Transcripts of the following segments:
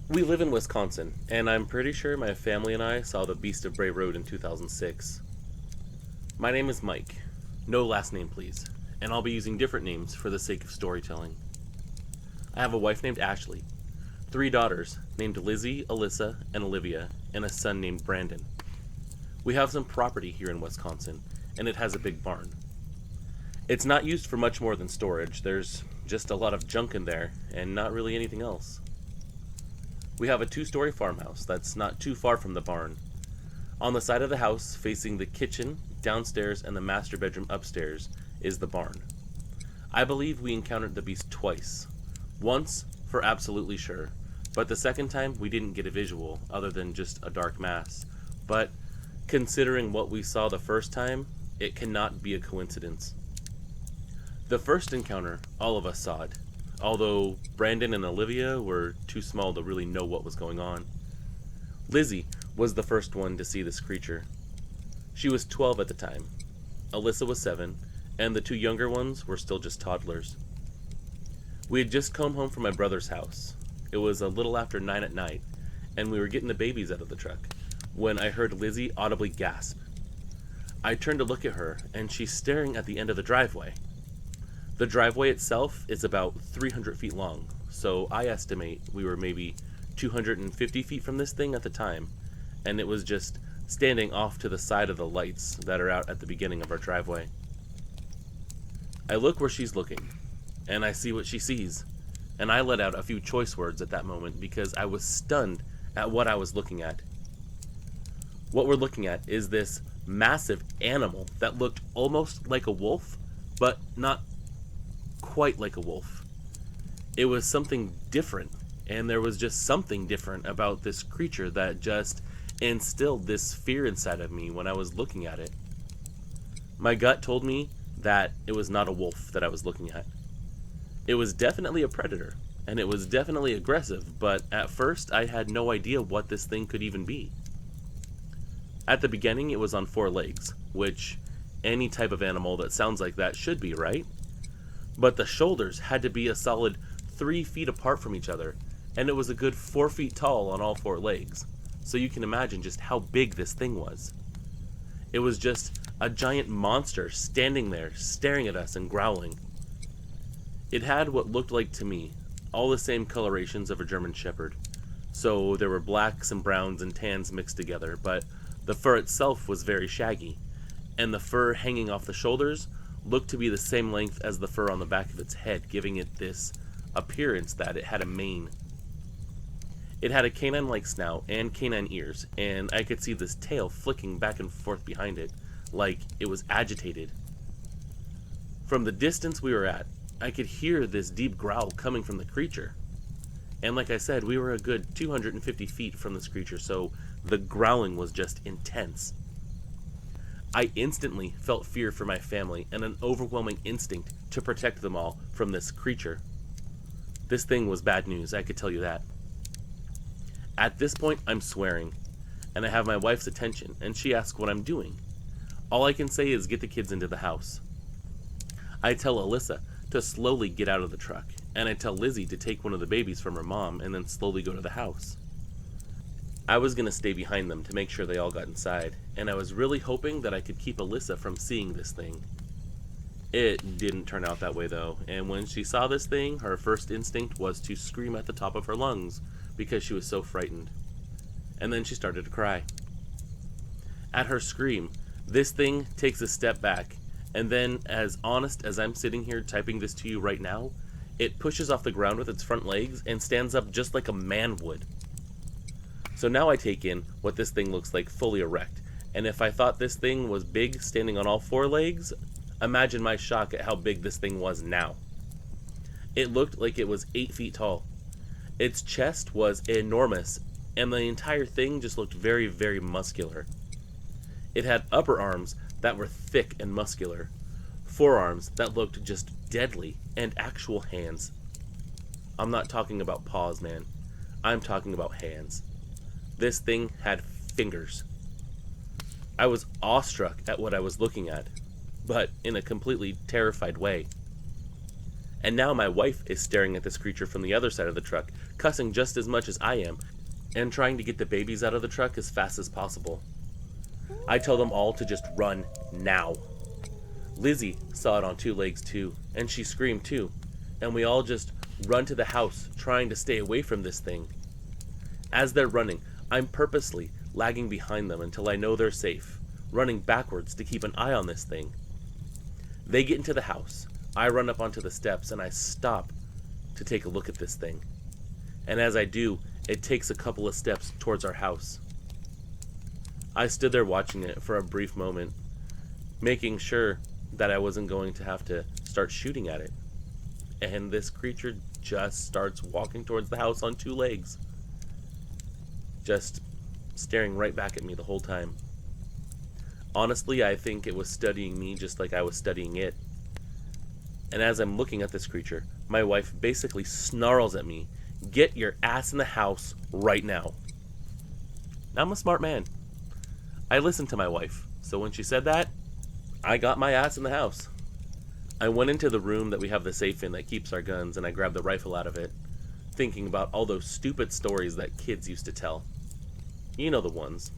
We live in Wisconsin, and I'm pretty sure my family and I saw the Beast of Bray Road in 2006. My name is Mike. No last name, please. And I'll be using different names for the sake of storytelling. I have a wife named Ashley, three daughters named Lizzie, Alyssa, and Olivia, and a son named Brandon. We have some property here in Wisconsin, and it has a big barn. It's not used for much more than storage. There's just a lot of junk in there, and not really anything else. We have a two-story farmhouse that's not too far from the barn. On the side of the house, facing the kitchen, downstairs, and the master bedroom upstairs, is the barn. I believe we encountered the beast twice. Once, for absolutely sure, but the second time we didn't get a visual, other than just a dark mass. But, considering what we saw the first time, it cannot be a coincidence. The first encounter, all of us saw it, although Brandon and Olivia were too small to really know what was going on. Lizzie was the first one to see this creature. She was 12 at the time. Alyssa was 7, and the two younger ones were still just toddlers. We had just come home from my brother's house. It was a little after 9 at night, and we were getting the babies out of the truck, when I heard Lizzie audibly gasp. I turned to look at her, and she's staring at the end of the driveway. The driveway itself is about 300 feet long, so I estimate we were maybe 250 feet from this thing at the time, and it was just standing off to the side of the lights that are out at the beginning of our driveway. I look where she's looking, and I see what she sees, and I let out a few choice words at that moment because I was stunned at what I was looking at. What we're looking at is this massive animal that looked almost like a wolf, but not quite like a wolf. It was something different, and there was just something different about this creature that just instilled this fear inside of me when I was looking at it. My gut told me that it was not a wolf that I was looking at. It was definitely a predator, and it was definitely aggressive, but at first I had no idea what this thing could even be. At the beginning it was on 4 legs, which any type of animal that sounds like that should be, right? But the shoulders had to be a solid 3 feet apart from each other, and it was a good 4 feet tall on all 4 legs, so you can imagine just how big this thing was. It was just a giant monster standing there, staring at us and growling. It had what looked like to me all the same colorations of a German Shepherd, so there were blacks and browns and tans mixed together, but the fur itself was very shaggy, and the fur hanging off the shoulders looked to be the same length as the fur on the back of its head, giving it this appearance that it had a mane. It had a canine-like snout and canine ears, and I could see this tail flicking back and forth behind it, like it was agitated. From the distance we were at, I could hear this deep growl coming from the creature. And like I said, we were a good 250 feet from this creature, so the growling was just intense. I instantly felt fear for my family and an overwhelming instinct to protect them all from this creature. This thing was bad news, I could tell you that. At this point, I'm swearing, and I have my wife's attention, and she asks what I'm doing. All I can say is get the kids into the house. I tell Alyssa to slowly get out of the truck, and I tell Lizzie to take one of the babies from her mom and then slowly go to the house. I was going to stay behind them to make sure they all got inside, and I was really hoping that I could keep Alyssa from seeing this thing. It didn't turn out that way though, and when she saw this thing, her first instinct was to scream at the top of her lungs because she was so frightened. And then she started to cry. At her scream, this thing takes a step back, and then, as honest as I'm sitting here typing this to you right now, it pushes off the ground with its front legs and stands up just like a man would. So now I take in what this thing looks like fully erect, and if I thought this thing was big standing on all 4 legs, imagine my shock at how big this thing was now. It looked like it was 8 feet tall. Its chest was enormous, and the entire thing just looked very, very muscular. It had upper arms that were thick and muscular, forearms that looked just deadly, and actual hands. I'm not talking about paws, man. I'm talking about hands. This thing had fingers. I was awestruck at what I was looking at, but in a completely terrified way. And now my wife is staring at this creature from the other side of the truck, cussing just as much as I am, and trying to get the babies out of the truck as fast as possible. I tell them all to just run now. Lizzie saw it on two legs too, and she screamed too, and we all just run to the house trying to stay away from this thing. As they're running, I'm purposely lagging behind them until I know they're safe, running backwards to keep an eye on this thing. They get into the house. I run up onto the steps and I stop to take a look at this thing. And as I do, it takes a couple of steps towards our house. I stood there watching it for a brief moment, making sure that I wasn't going to have to start shooting at it. And this creature just starts walking towards the house on two legs, just staring right back at me the whole time. Honestly, I think it was studying me just like I was studying it. And as I'm looking at this creature, my wife basically snarls at me, "Get your ass in the house right now." I'm a smart man. I listened to my wife, so when she said that, I got my ass in the house. I went into the room that we have the safe in that keeps our guns, and I grabbed the rifle out of it, thinking about all those stupid stories that kids used to tell. You know the ones.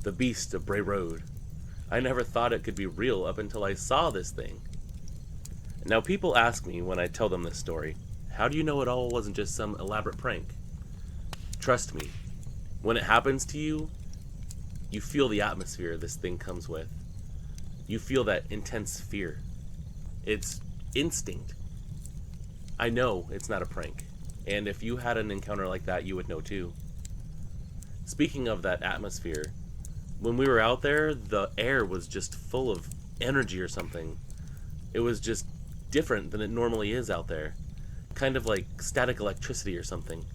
The Beast of Bray Road. I never thought it could be real up until I saw this thing. Now people ask me when I tell them this story, how do you know it all wasn't just some elaborate prank? Trust me, when it happens to you, you feel the atmosphere this thing comes with. You feel that intense fear. It's instinct. I know it's not a prank, and if you had an encounter like that, you would know too. Speaking of that atmosphere, when we were out there, the air was just full of energy or something. It was just different than it normally is out there. Kind of like static electricity or something.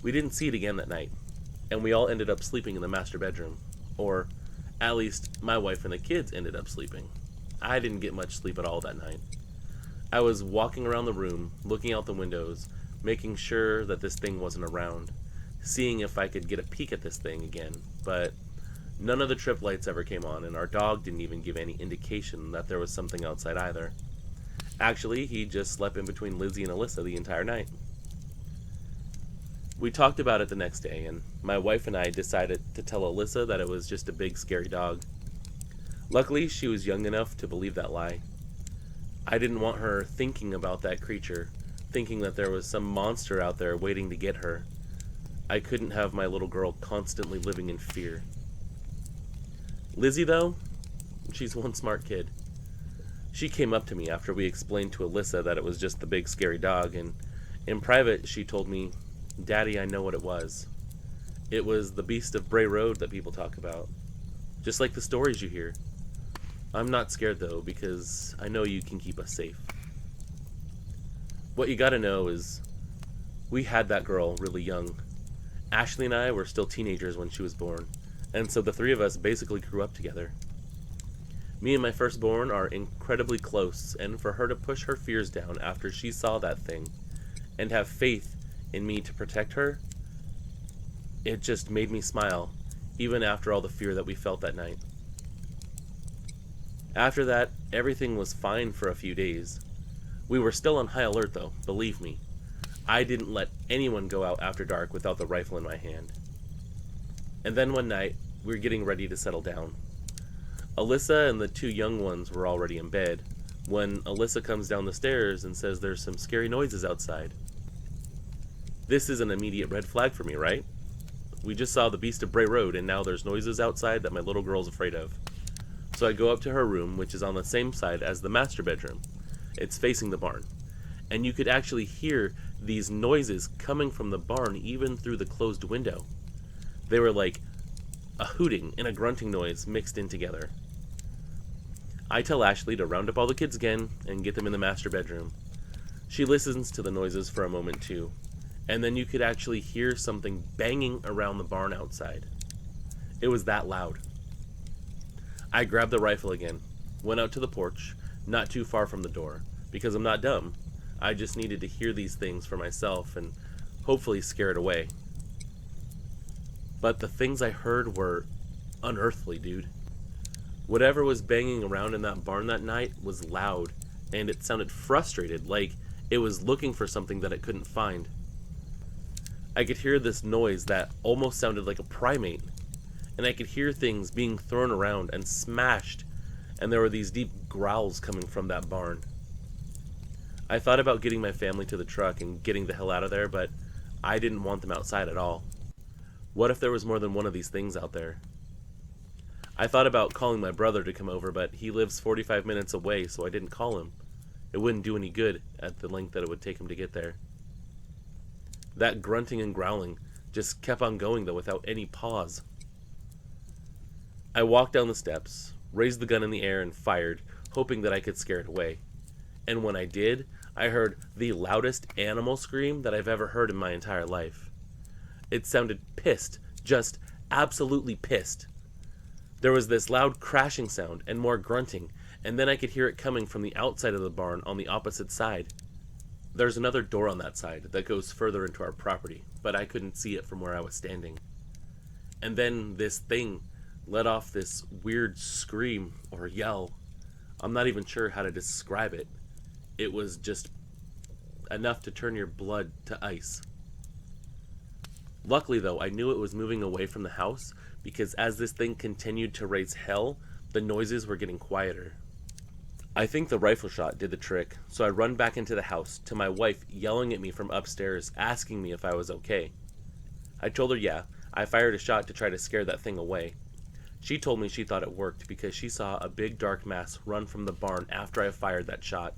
We didn't see it again that night, and we all ended up sleeping in the master bedroom. Or, at least, my wife and the kids ended up sleeping. I didn't get much sleep at all that night. I was walking around the room, looking out the windows, making sure that this thing wasn't around, seeing if I could get a peek at this thing again, but none of the trip lights ever came on, and our dog didn't even give any indication that there was something outside either. Actually, he just slept in between Lizzie and Alyssa the entire night. We talked about it the next day, and my wife and I decided to tell Alyssa that it was just a big scary dog. Luckily, she was young enough to believe that lie. I didn't want her thinking about that creature, thinking that there was some monster out there waiting to get her. I couldn't have my little girl constantly living in fear. Lizzie, though, she's one smart kid. She came up to me after we explained to Alyssa that it was just the big scary dog, and in private she told me, "Daddy, I know what it was. It was the Beast of Bray Road that people talk about. Just like the stories you hear. I'm not scared though, because I know you can keep us safe." What you gotta know is, we had that girl really young. Ashley and I were still teenagers when she was born, and so the three of us basically grew up together. Me and my firstborn are incredibly close, and for her to push her fears down after she saw that thing, and have faith in me to protect her, it just made me smile, even after all the fear that we felt that night. After that, everything was fine for a few days. We were still on high alert though, believe me. I didn't let anyone go out after dark without the rifle in my hand. And then one night, we were getting ready to settle down. Alyssa and the two young ones were already in bed, when Alyssa comes down the stairs and says there's some scary noises outside. This is an immediate red flag for me, right? We just saw the Beast of Bray Road, and now there's noises outside that my little girl's afraid of. So I go up to her room, which is on the same side as the master bedroom. It's facing the barn. And you could actually hear these noises coming from the barn even through the closed window. They were like a hooting and a grunting noise mixed in together. I tell Ashley to round up all the kids again and get them in the master bedroom. She listens to the noises for a moment too, and then you could actually hear something banging around the barn outside. It was that loud. I grabbed the rifle again, went out to the porch, not too far from the door, because I'm not dumb. I just needed to hear these things for myself and hopefully scare it away. But the things I heard were unearthly, dude. Whatever was banging around in that barn that night was loud, and it sounded frustrated, like It was looking for something that it couldn't find. I could hear this noise that almost sounded like a primate, and I could hear things being thrown around and smashed, and there were these deep growls coming from that barn. I thought about getting my family to the truck and getting the hell out of there, but I didn't want them outside at all. What if there was more than one of these things out there? I thought about calling my brother to come over, but he lives 45 minutes away, so I didn't call him. It wouldn't do any good at the length that it would take him to get there. That grunting and growling just kept on going, though, without any pause. I walked down the steps, raised the gun in the air, and fired, hoping that I could scare it away. And when I did, I heard the loudest animal scream that I've ever heard in my entire life. It sounded pissed, just absolutely pissed. There was this loud crashing sound and more grunting, and then I could hear it coming from the outside of the barn on the opposite side. There's another door on that side that goes further into our property, but I couldn't see it from where I was standing. And then this thing let off this weird scream or yell. I'm not even sure how to describe it. It was just enough to turn your blood to ice. Luckily, though, I knew it was moving away from the house, because as this thing continued to raise hell, the noises were getting quieter. I think the rifle shot did the trick, so I run back into the house to my wife yelling at me from upstairs, asking me if I was okay. I told her yeah, I fired a shot to try to scare that thing away. She told me she thought it worked because she saw a big dark mass run from the barn after I fired that shot.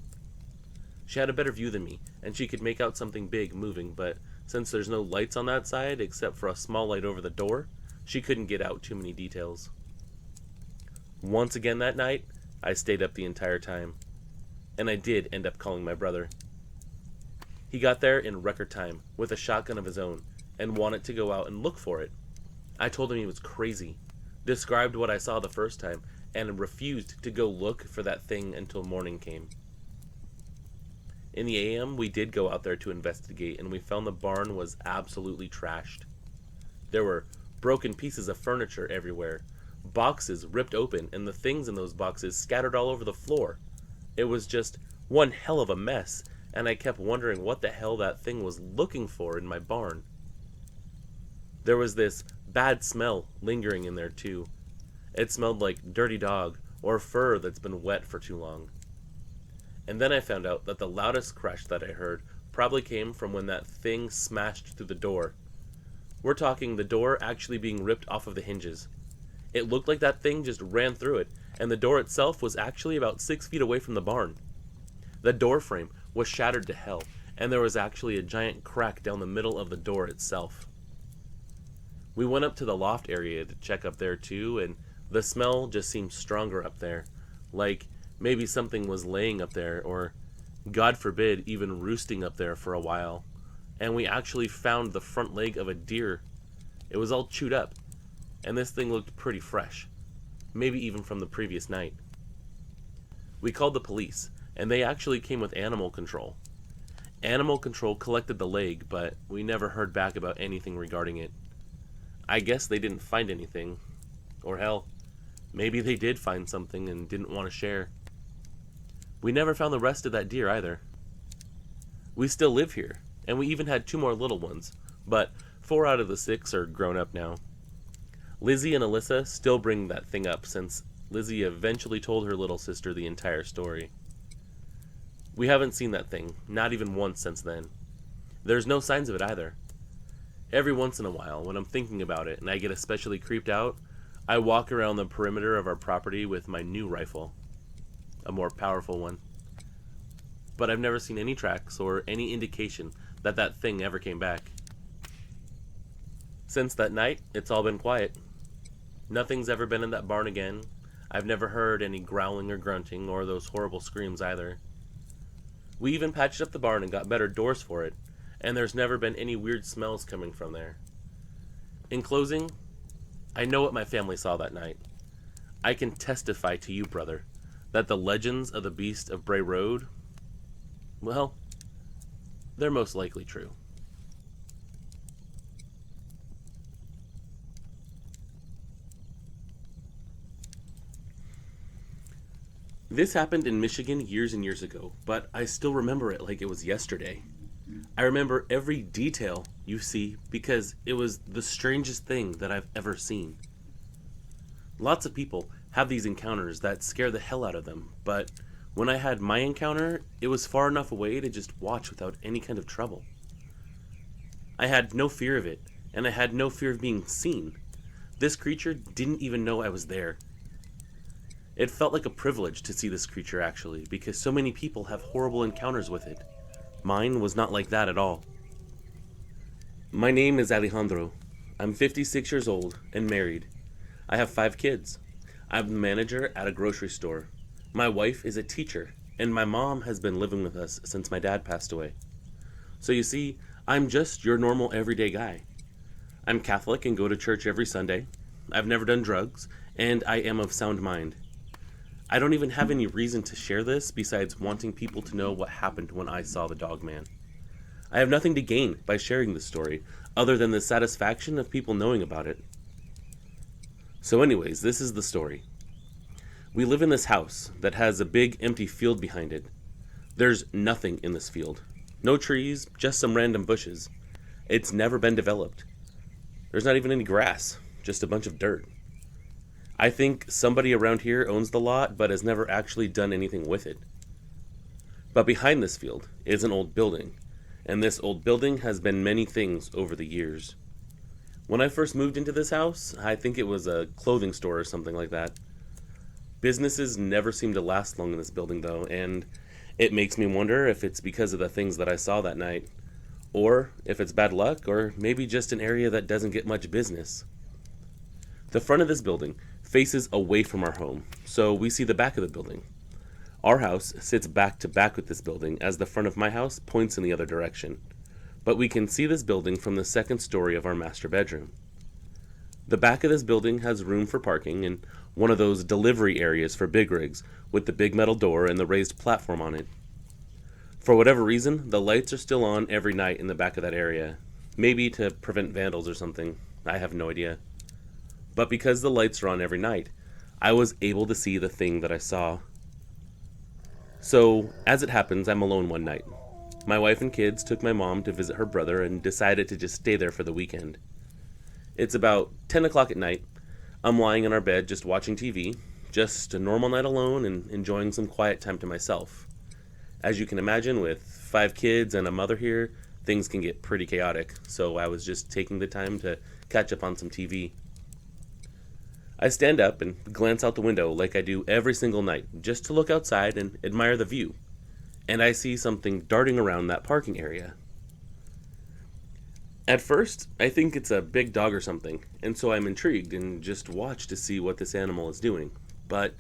She had a better view than me, and she could make out something big moving, but since there's no lights on that side except for a small light over the door, she couldn't get out too many details. Once again that night, I stayed up the entire time, and I did end up calling my brother. He got there in record time with a shotgun of his own and wanted to go out and look for it. I told him he was crazy, described what I saw the first time, and refused to go look for that thing until morning came. In the AM, we did go out there to investigate, and we found the barn was absolutely trashed. There were broken pieces of furniture everywhere, boxes ripped open, and the things in those boxes scattered all over the floor. It was just one hell of a mess, and I kept wondering what the hell that thing was looking for in my barn. There was this bad smell lingering in there too. It smelled like dirty dog or fur that's been wet for too long. And then I found out that the loudest crash that I heard probably came from when that thing smashed through the door. We're talking the door actually being ripped off of the hinges. It looked like that thing just ran through it, and the door itself was actually about 6 feet away from the barn. The door frame was shattered to hell, and there was actually a giant crack down the middle of the door itself. We went up to the loft area to check up there too, and the smell just seemed stronger up there, like maybe something was laying up there, or, God forbid, even roosting up there for a while. And we actually found the front leg of a deer. It was all chewed up, and this thing looked pretty fresh, maybe even from the previous night. We called the police, and they actually came with animal control. Animal control collected the leg, but we never heard back about anything regarding it. I guess they didn't find anything, or hell, maybe they did find something and didn't want to share. We never found the rest of that deer either. We still live here, and we even had 2 more little ones, but 4 out of the 6 are grown up now. Lizzie and Alyssa still bring that thing up since Lizzie eventually told her little sister the entire story. We haven't seen that thing, not even once since then. There's no signs of it either. Every once in a while, when I'm thinking about it and I get especially creeped out, I walk around the perimeter of our property with my new rifle. A more powerful one. But I've never seen any tracks or any indication that that thing ever came back. Since that night, it's all been quiet. Nothing's ever been in that barn again. I've never heard any growling or grunting or those horrible screams either. We even patched up the barn and got better doors for it, and there's never been any weird smells coming from there. In closing, I know what my family saw that night. I can testify to you, brother, that the legends of the Beast of Bray Road, well, they're most likely true. This happened in Michigan years and years ago, but I still remember it like it was yesterday. I remember every detail you see because it was the strangest thing that I've ever seen. Lots of people have these encounters that scare the hell out of them, but when I had my encounter, it was far enough away to just watch without any kind of trouble. I had no fear of it, and I had no fear of being seen. This creature didn't even know I was there. It felt like a privilege to see this creature actually, because so many people have horrible encounters with it. Mine was not like that at all. My name is Alejandro. I'm 56 years old and married. I have 5 kids. I'm the manager at a grocery store. My wife is a teacher, and my mom has been living with us since my dad passed away. So you see, I'm just your normal everyday guy. I'm Catholic and go to church every Sunday. I've never done drugs, and I am of sound mind. I don't even have any reason to share this besides wanting people to know what happened when I saw the Dogman. I have nothing to gain by sharing this story, other than the satisfaction of people knowing about it. So anyways, this is the story. We live in this house that has a big empty field behind it. There's nothing in this field. No trees, just some random bushes. It's never been developed. There's not even any grass, just a bunch of dirt. I think somebody around here owns the lot, but has never actually done anything with it. But behind this field is an old building, and this old building has been many things over the years. When I first moved into this house, I think it was a clothing store or something like that. Businesses never seem to last long in this building though, and it makes me wonder if it's because of the things that I saw that night, or if it's bad luck, or maybe just an area that doesn't get much business. The front of this building faces away from our home, so we see the back of the building. Our house sits back to back with this building as the front of my house points in the other direction, but we can see this building from the second story of our master bedroom. The back of this building has room for parking and one of those delivery areas for big rigs with the big metal door and the raised platform on it. For whatever reason, the lights are still on every night in the back of that area. Maybe to prevent vandals or something. I have no idea. But because the lights are on every night, I was able to see the thing that I saw. So, as it happens, I'm alone one night. My wife and kids took my mom to visit her brother and decided to just stay there for the weekend. It's about 10 o'clock at night. I'm lying in our bed just watching TV, just a normal night alone and enjoying some quiet time to myself. As you can imagine, with 5 kids and a mother here, things can get pretty chaotic, so I was just taking the time to catch up on some TV. I stand up and glance out the window like I do every single night, just to look outside and admire the view. And I see something darting around that parking area. At first, I think it's a big dog or something, and so I'm intrigued and just watch to see what this animal is doing. But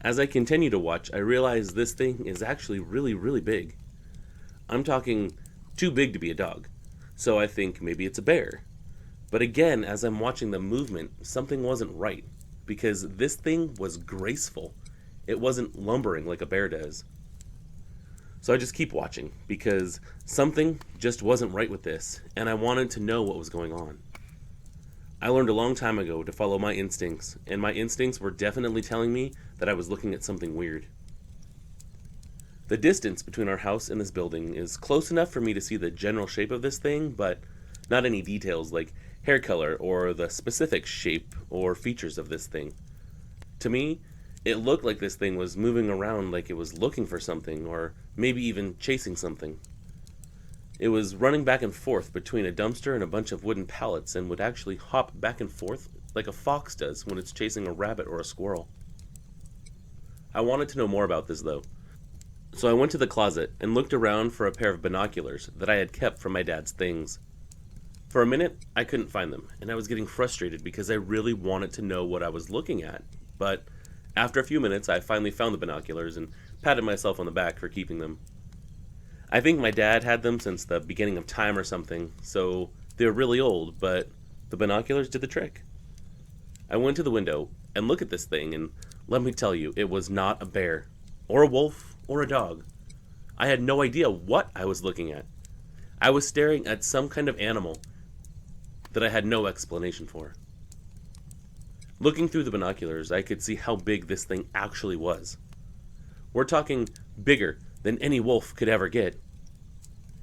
as I continue to watch, I realize this thing is actually really, really big. I'm talking too big to be a dog, so I think maybe it's a bear. But again, as I'm watching the movement, something wasn't right, because this thing was graceful. It wasn't lumbering like a bear does. So I just keep watching, because something just wasn't right with this, and I wanted to know what was going on. I learned a long time ago to follow my instincts, and my instincts were definitely telling me that I was looking at something weird. The distance between our house and this building is close enough for me to see the general shape of this thing, but not any details like hair color or the specific shape or features of this thing. To me, it looked like this thing was moving around like it was looking for something, or maybe even chasing something. It was running back and forth between a dumpster and a bunch of wooden pallets and would actually hop back and forth like a fox does when it's chasing a rabbit or a squirrel. I wanted to know more about this though, so I went to the closet and looked around for a pair of binoculars that I had kept from my dad's things. For a minute, I couldn't find them, and I was getting frustrated because I really wanted to know what I was looking at, but after a few minutes, I finally found the binoculars and patted myself on the back for keeping them. I think my dad had them since the beginning of time or something, so they were really old, but the binoculars did the trick. I went to the window and looked at this thing, and let me tell you, it was not a bear, or a wolf, or a dog. I had no idea what I was looking at. I was staring at some kind of animal that I had no explanation for. Looking through the binoculars, I could see how big this thing actually was. We're talking bigger than any wolf could ever get.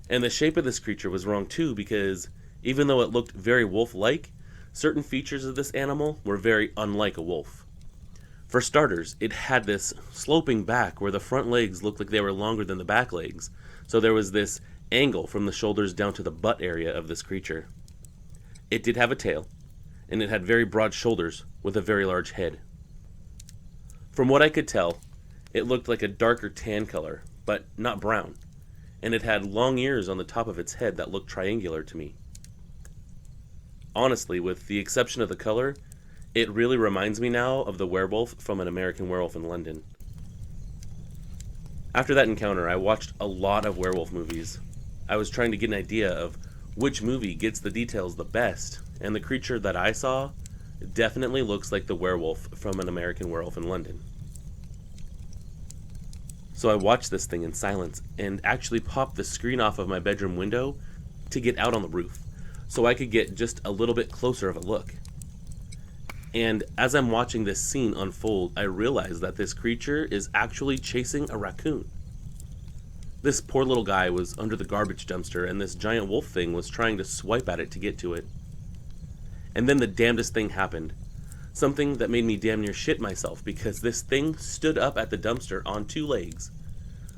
And the shape of this creature was wrong too, because even though it looked very wolf-like, certain features of this animal were very unlike a wolf. For starters, it had this sloping back where the front legs looked like they were longer than the back legs, so there was this angle from the shoulders down to the butt area of this creature. It did have a tail, and it had very broad shoulders with a very large head. From what I could tell, it looked like a darker tan color, but not brown, and it had long ears on the top of its head that looked triangular to me. Honestly, with the exception of the color, it really reminds me now of the werewolf from An American Werewolf in London. After that encounter, I watched a lot of werewolf movies. I was trying to get an idea of which movie gets the details the best, and the creature that I saw definitely looks like the werewolf from An American Werewolf in London. So I watched this thing in silence and actually popped the screen off of my bedroom window to get out on the roof, so I could get just a little bit closer of a look. And as I'm watching this scene unfold, I realize that this creature is actually chasing a raccoon. This poor little guy was under the garbage dumpster, and this giant wolf thing was trying to swipe at it to get to it. And then the damnedest thing happened. Something that made me damn near shit myself, because this thing stood up at the dumpster on two legs,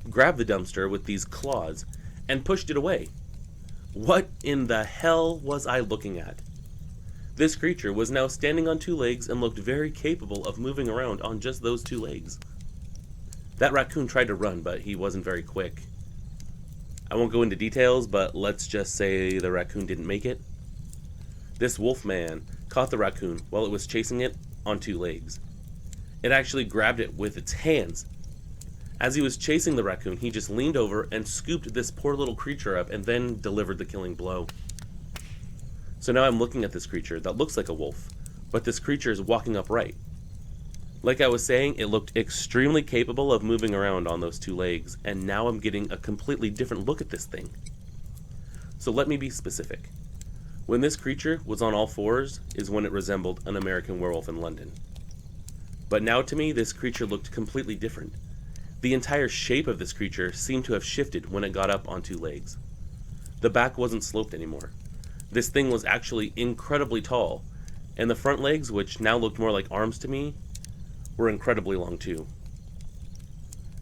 grabbed the dumpster with these claws, and pushed it away. What in the hell was I looking at? This creature was now standing on two legs and looked very capable of moving around on just those two legs. That raccoon tried to run, but he wasn't very quick. I won't go into details, but let's just say the raccoon didn't make it. This wolf man caught the raccoon while it was chasing it on two legs. It actually grabbed it with its hands. As he was chasing the raccoon, he just leaned over and scooped this poor little creature up and then delivered the killing blow. So now I'm looking at this creature that looks like a wolf, but this creature is walking upright. Like I was saying, it looked extremely capable of moving around on those two legs, and now I'm getting a completely different look at this thing. So let me be specific. When this creature was on all fours is when it resembled An American Werewolf in London. But now to me, this creature looked completely different. The entire shape of this creature seemed to have shifted when it got up on two legs. The back wasn't sloped anymore. This thing was actually incredibly tall, and the front legs, which now looked more like arms to me, were incredibly long too.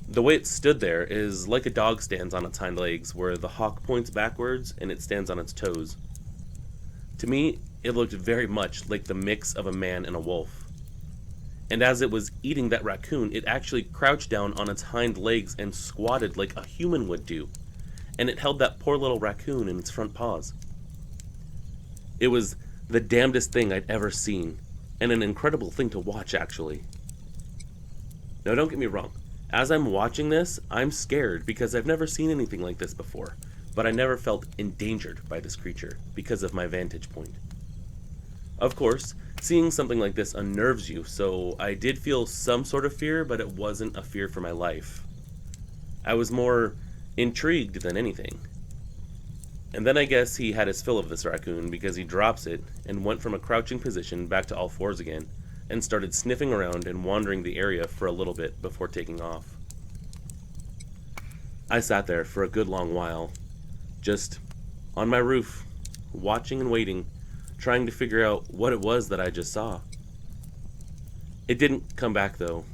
The way it stood there is like a dog stands on its hind legs, where the hock points backwards and it stands on its toes. To me, it looked very much like the mix of a man and a wolf. And as it was eating that raccoon, it actually crouched down on its hind legs and squatted like a human would do, and it held that poor little raccoon in its front paws. It was the damnedest thing I'd ever seen, and an incredible thing to watch, actually. Now, don't get me wrong. As I'm watching this, I'm scared because I've never seen anything like this before, but I never felt endangered by this creature because of my vantage point. Of course, seeing something like this unnerves you, so I did feel some sort of fear, but it wasn't a fear for my life. I was more intrigued than anything. And then I guess he had his fill of this raccoon because he drops it and went from a crouching position back to all fours again and started sniffing around and wandering the area for a little bit before taking off. I sat there for a good long while, just on my roof, watching and waiting, trying to figure out what it was that I just saw. It didn't come back though.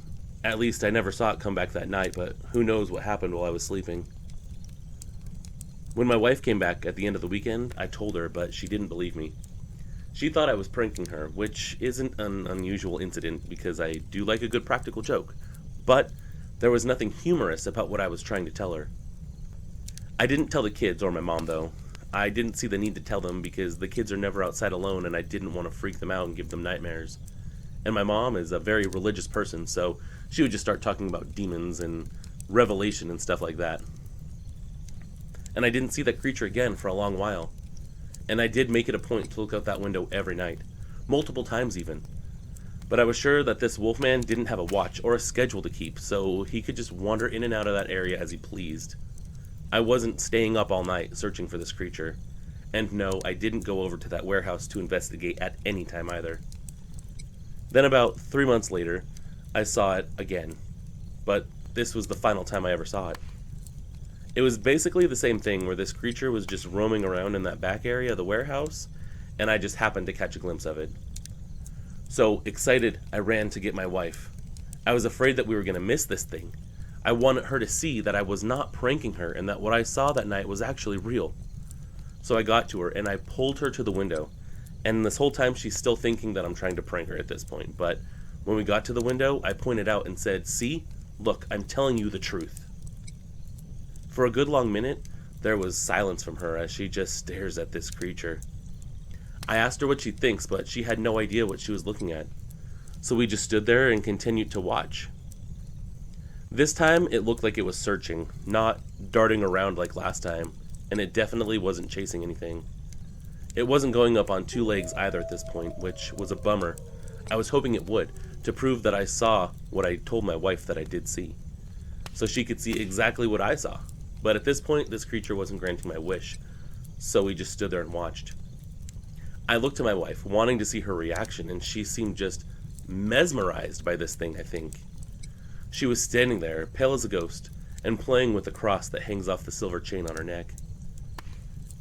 At least I never saw it come back that night, but who knows what happened while I was sleeping. When my wife came back at the end of the weekend, I told her, but she didn't believe me. She thought I was pranking her, which isn't an unusual incident because I do like a good practical joke, but there was nothing humorous about what I was trying to tell her. I didn't tell the kids or my mom, though. I didn't see the need to tell them because the kids are never outside alone and I didn't want to freak them out and give them nightmares. And my mom is a very religious person, so she would just start talking about demons and revelation and stuff like that. And I didn't see that creature again for a long while. And I did make it a point to look out that window every night, multiple times even. But I was sure that this wolfman didn't have a watch or a schedule to keep, so he could just wander in and out of that area as he pleased. I wasn't staying up all night searching for this creature. And no, I didn't go over to that warehouse to investigate at any time either. Then about 3 months later, I saw it again. But this was the final time I ever saw it. It was basically the same thing where this creature was just roaming around in that back area of the warehouse, and I just happened to catch a glimpse of it. So, excited, I ran to get my wife. I was afraid that we were going to miss this thing. I wanted her to see that I was not pranking her and that what I saw that night was actually real. So I got to her and I pulled her to the window. And this whole time she's still thinking that I'm trying to prank her at this point. But when we got to the window, I pointed out and said, "See? Look, I'm telling you the truth." For a good long minute, there was silence from her as she just stares at this creature. I asked her what she thinks, but she had no idea what she was looking at. So we just stood there and continued to watch. This time, it looked like it was searching, not darting around like last time, and it definitely wasn't chasing anything. It wasn't going up on two legs either at this point, which was a bummer. I was hoping it would, to prove that I saw what I told my wife that I did see, so she could see exactly what I saw. But at this point, this creature wasn't granting my wish, so we just stood there and watched. I looked to my wife, wanting to see her reaction, and she seemed just mesmerized by this thing, I think. She was standing there, pale as a ghost, and playing with the cross that hangs off the silver chain on her neck.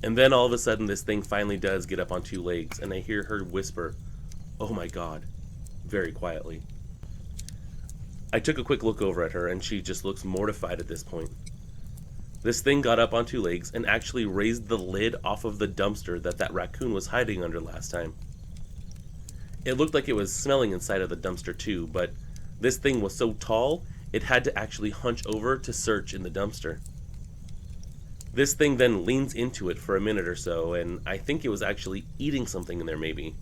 And then all of a sudden, this thing finally does get up on two legs, and I hear her whisper, "Oh my God," very quietly. I took a quick look over at her, and she just looks mortified at this point. This thing got up on two legs and actually raised the lid off of the dumpster that raccoon was hiding under last time. It looked like it was smelling inside of the dumpster too, but this thing was so tall, it had to actually hunch over to search in the dumpster. This thing then leans into it for a minute or so, and I think it was actually eating something in there maybe.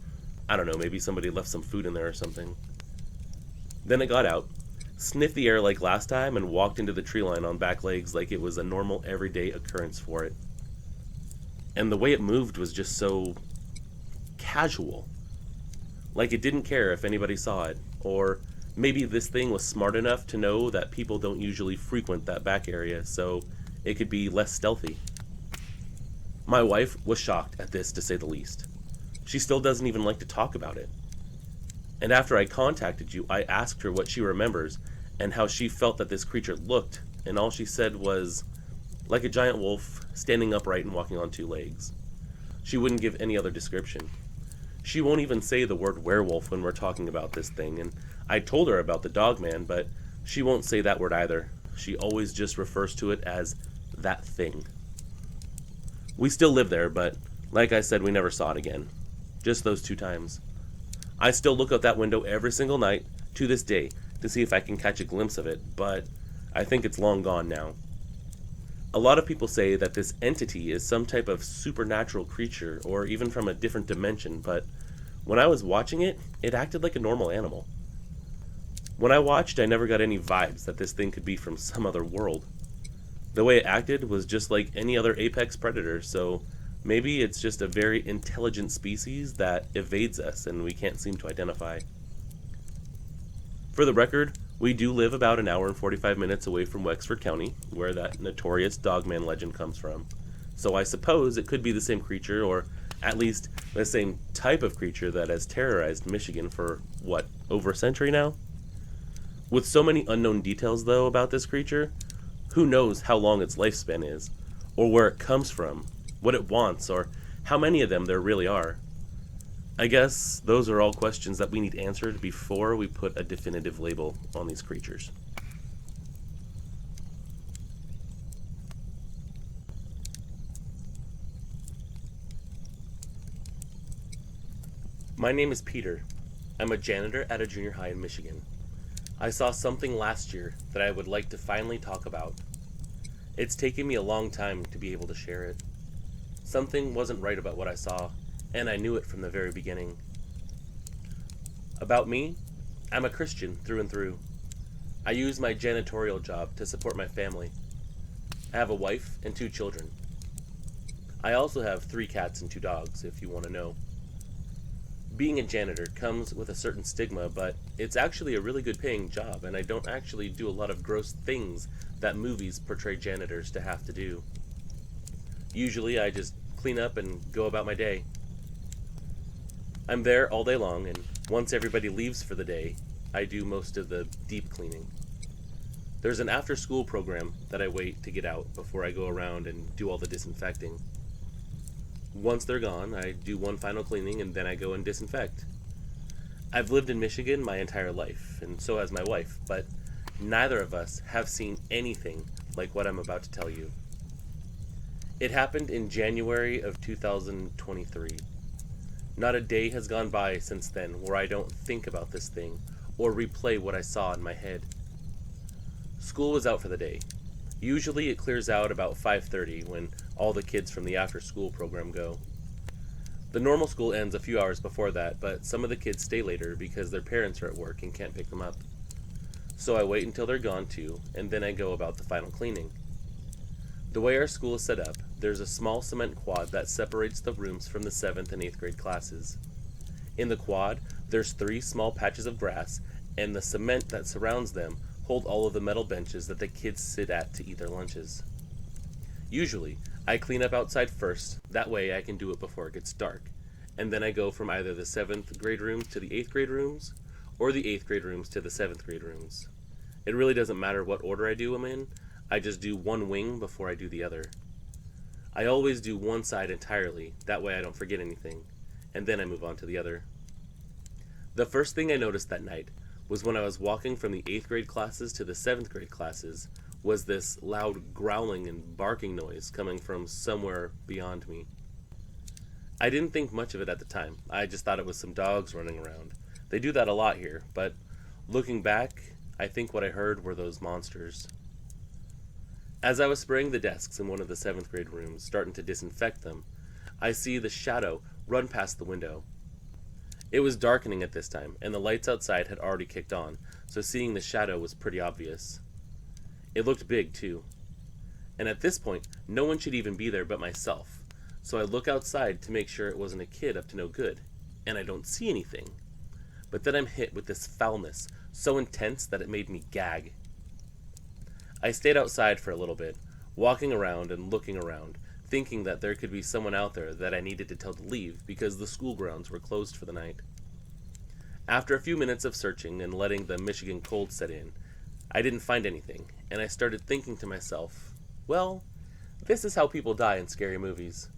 I don't know, maybe somebody left some food in there or something. Then it got out, sniffed the air like last time, and walked into the tree line on back legs like it was a normal everyday occurrence for it. And the way it moved was just so casual. Like it didn't care if anybody saw it, or maybe this thing was smart enough to know that people don't usually frequent that back area, so it could be less stealthy. My wife was shocked at this, to say the least. She still doesn't even like to talk about it. And after I contacted you, I asked her what she remembers and how she felt that this creature looked, and all she said was, like a giant wolf, standing upright and walking on two legs. She wouldn't give any other description. She won't even say the word werewolf when we're talking about this thing, and I told her about the Dogman, but she won't say that word either. She always just refers to it as that thing. We still live there, but like I said, we never saw it again. Just those 2 times. I still look out that window every single night, to this day, to see if I can catch a glimpse of it, but I think it's long gone now. A lot of people say that this entity is some type of supernatural creature, or even from a different dimension, but when I was watching it, it acted like a normal animal. When I watched, I never got any vibes that this thing could be from some other world. The way it acted was just like any other apex predator, so maybe it's just a very intelligent species that evades us and we can't seem to identify. For the record, we do live about an hour and 45 minutes away from Wexford County, where that notorious Dogman legend comes from. So I suppose it could be the same creature, or at least the same type of creature that has terrorized Michigan for, what, over a century now? With so many unknown details, though, about this creature, who knows how long its lifespan is, or where it comes from, what it wants, or how many of them there really are. I guess those are all questions that we need answered before we put a definitive label on these creatures. My name is Peter. I'm a janitor at a junior high in Michigan. I saw something last year that I would like to finally talk about. It's taken me a long time to be able to share it. Something wasn't right about what I saw, and I knew it from the very beginning. About me, I'm a Christian through and through. I use my janitorial job to support my family. I have a wife and 2 children. I also have 3 cats and 2 dogs, if you want to know. Being a janitor comes with a certain stigma, but it's actually a really good paying job, and I don't actually do a lot of gross things that movies portray janitors to have to do. Usually I just clean up and go about my day. I'm there all day long, and once everybody leaves for the day, I do most of the deep cleaning. There's an after school program that I wait to get out before I go around and do all the disinfecting. Once they're gone, I do one final cleaning and then I go and disinfect. I've lived in Michigan my entire life, and so has my wife, but neither of us have seen anything like what I'm about to tell you. It happened in January of 2023. Not a day has gone by since then where I don't think about this thing or replay what I saw in my head. School was out for the day. Usually it clears out about 5:30 when all the kids from the after school program go. The normal school ends a few hours before that, but some of the kids stay later because their parents are at work and can't pick them up. So I wait until they're gone too, and then I go about the final cleaning. The way our school is set up, there's a small cement quad that separates the rooms from the 7th and 8th grade classes. In the quad, there's 3 small patches of grass, and the cement that surrounds them hold all of the metal benches that the kids sit at to eat their lunches. Usually, I clean up outside first, that way I can do it before it gets dark, and then I go from either the 7th grade rooms to the 8th grade rooms, or the 8th grade rooms to the 7th grade rooms. It really doesn't matter what order I do them in, I just do one wing before I do the other. I always do one side entirely, that way I don't forget anything, and then I move on to the other. The first thing I noticed that night was when I was walking from the 8th grade classes to the 7th grade classes was this loud growling and barking noise coming from somewhere beyond me. I didn't think much of it at the time. I just thought it was some dogs running around. They do that a lot here, but looking back, I think what I heard were those monsters. As I was spraying the desks in one of the 7th grade rooms, starting to disinfect them, I see the shadow run past the window. It was darkening at this time, and the lights outside had already kicked on, so seeing the shadow was pretty obvious. It looked big, too. And at this point, no one should even be there but myself, so I look outside to make sure it wasn't a kid up to no good, and I don't see anything. But then I'm hit with this foulness, so intense that it made me gag. I stayed outside for a little bit, walking around and looking around, thinking that there could be someone out there that I needed to tell to leave because the school grounds were closed for the night. After a few minutes of searching and letting the Michigan cold set in, I didn't find anything, and I started thinking to myself, well, this is how people die in scary movies.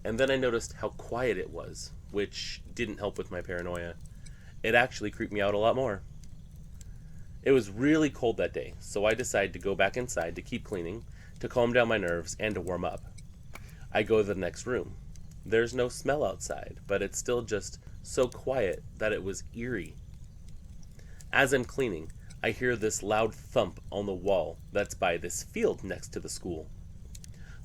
And then I noticed how quiet it was, which didn't help with my paranoia. It actually creeped me out a lot more. It was really cold that day, so I decided to go back inside to keep cleaning, to calm down my nerves, and to warm up. I go to the next room. There's no smell outside, but it's still just so quiet that it was eerie. As I'm cleaning, I hear this loud thump on the wall that's by this field next to the school.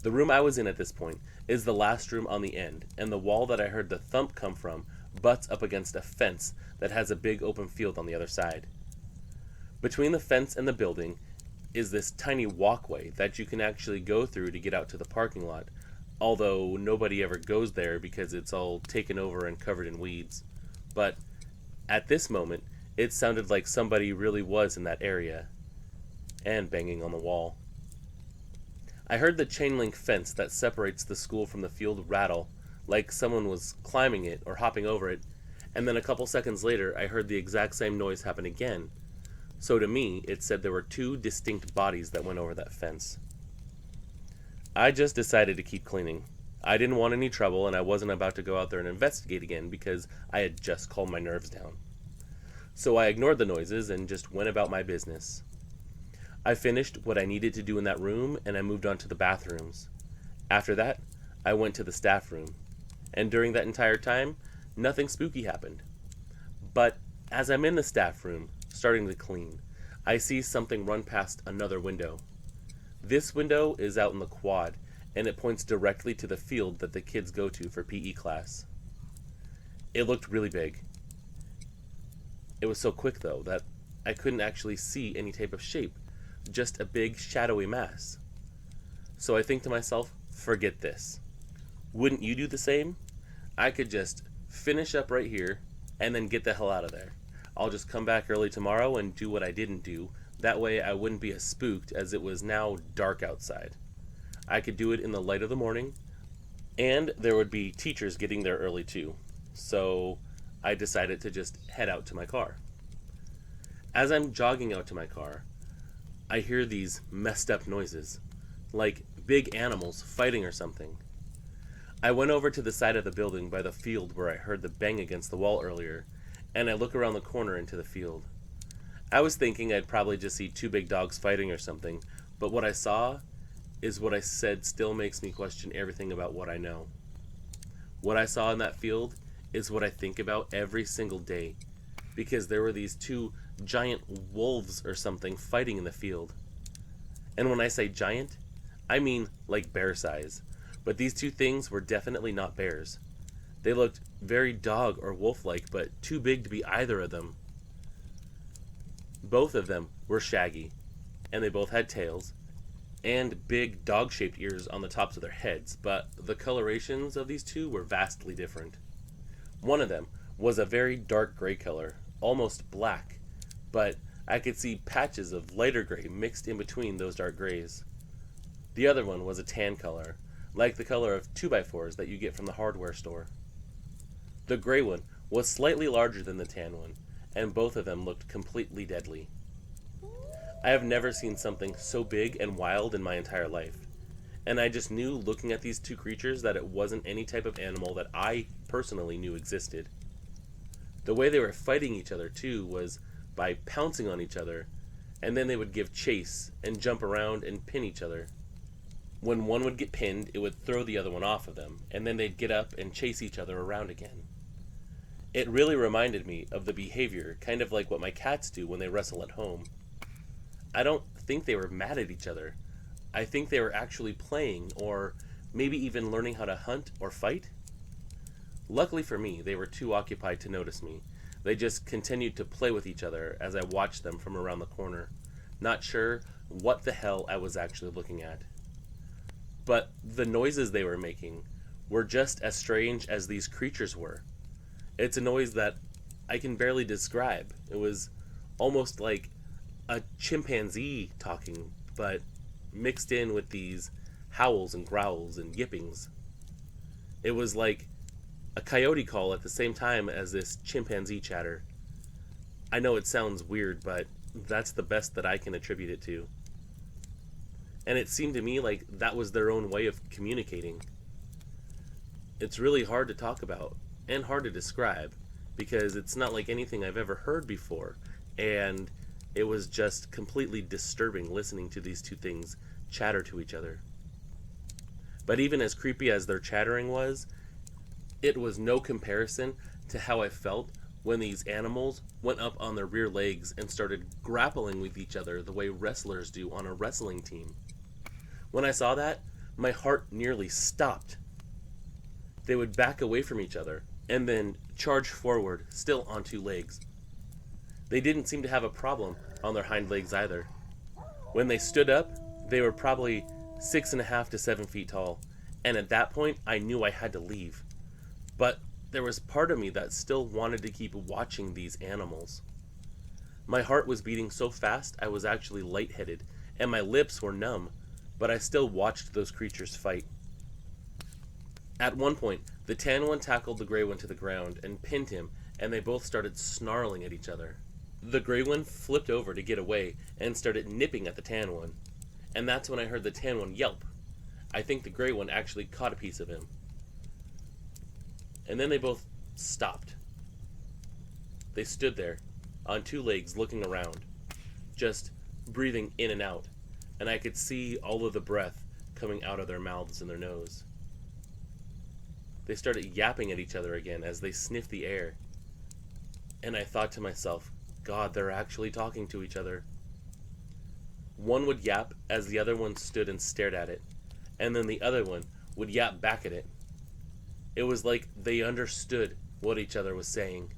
The room I was in at this point is the last room on the end, and the wall that I heard the thump come from butts up against a fence that has a big open field on the other side. Between the fence and the building is this tiny walkway that you can actually go through to get out to the parking lot, although nobody ever goes there because it's all taken over and covered in weeds. But at this moment, it sounded like somebody really was in that area, and banging on the wall. I heard the chain link fence that separates the school from the field rattle, like someone was climbing it or hopping over it, and then a couple seconds later I heard the exact same noise happen again. So to me, it said there were 2 distinct bodies that went over that fence. I just decided to keep cleaning. I didn't want any trouble, and I wasn't about to go out there and investigate again because I had just calmed my nerves down. So I ignored the noises and just went about my business. I finished what I needed to do in that room, and I moved on to the bathrooms. After that, I went to the staff room. And during that entire time, nothing spooky happened. But as I'm in the staff room, starting to clean, I see something run past another window. This window is out in the quad, and it points directly to the field that the kids go to for PE class. It looked really big. It was so quick, though, that I couldn't actually see any type of shape, just a big shadowy mass. So I think to myself, forget this. Wouldn't you do the same? I could just finish up right here and then get the hell out of there. I'll just come back early tomorrow and do what I didn't do. That way I wouldn't be as spooked as it was now dark outside. I could do it in the light of the morning, and there would be teachers getting there early too. So I decided to just head out to my car. As I'm jogging out to my car, I hear these messed up noises, like big animals fighting or something. I went over to the side of the building by the field where I heard the bang against the wall earlier, and I look around the corner into the field. I was thinking I'd probably just see two big dogs fighting or something, but what I saw is what I said still makes me question everything about what I know. What I saw in that field is what I think about every single day, because there were these two giant wolves or something fighting in the field. And when I say giant, I mean like bear size. But these two things were definitely not bears. They looked very dog or wolf like, but too big to be either of them. Both of them were shaggy, and they both had tails, and big dog shaped ears on the tops of their heads, but the colorations of these two were vastly different. One of them was a very dark gray color, almost black, but I could see patches of lighter gray mixed in between those dark grays. The other one was a tan color, like the color of 2x4s that you get from the hardware store. The gray one was slightly larger than the tan one, and both of them looked completely deadly. I have never seen something so big and wild in my entire life, and I just knew looking at these two creatures that it wasn't any type of animal that I personally knew existed. The way they were fighting each other too was by pouncing on each other, and then they would give chase and jump around and pin each other. When one would get pinned, it would throw the other one off of them, and then they'd get up and chase each other around again. It really reminded me of the behavior, kind of like what my cats do when they wrestle at home. I don't think they were mad at each other. I think they were actually playing, or maybe even learning how to hunt or fight. Luckily for me, they were too occupied to notice me. They just continued to play with each other as I watched them from around the corner, not sure what the hell I was actually looking at. But the noises they were making were just as strange as these creatures were. It's a noise that I can barely describe. It was almost like a chimpanzee talking, but mixed in with these howls and growls and yippings. It was like a coyote call at the same time as this chimpanzee chatter. I know it sounds weird, but that's the best that I can attribute it to. And it seemed to me like that was their own way of communicating. It's really hard to talk about and hard to describe because it's not like anything I've ever heard before, and it was just completely disturbing listening to these two things chatter to each other. But even as creepy as their chattering was, it was no comparison to how I felt when these animals went up on their rear legs and started grappling with each other the way wrestlers do on a wrestling team. When I saw that, my heart nearly stopped. They would back away from each other and then charge forward, still on two legs. They didn't seem to have a problem on their hind legs either. When they stood up, they were probably 6.5 to 7 feet tall, and at that point I knew I had to leave. But there was part of me that still wanted to keep watching these animals. My heart was beating so fast I was actually lightheaded, and my lips were numb, but I still watched those creatures fight. At one point, the tan one tackled the gray one to the ground and pinned him, and they both started snarling at each other. The gray one flipped over to get away and started nipping at the tan one, and that's when I heard the tan one yelp. I think the gray one actually caught a piece of him. And then they both stopped. They stood there, on two legs, looking around, just breathing in and out, and I could see all of the breath coming out of their mouths and their nose. They started yapping at each other again as they sniffed the air, and I thought to myself, God, they're actually talking to each other. One would yap as the other one stood and stared at it, and then the other one would yap back at it. It was like they understood what each other was saying.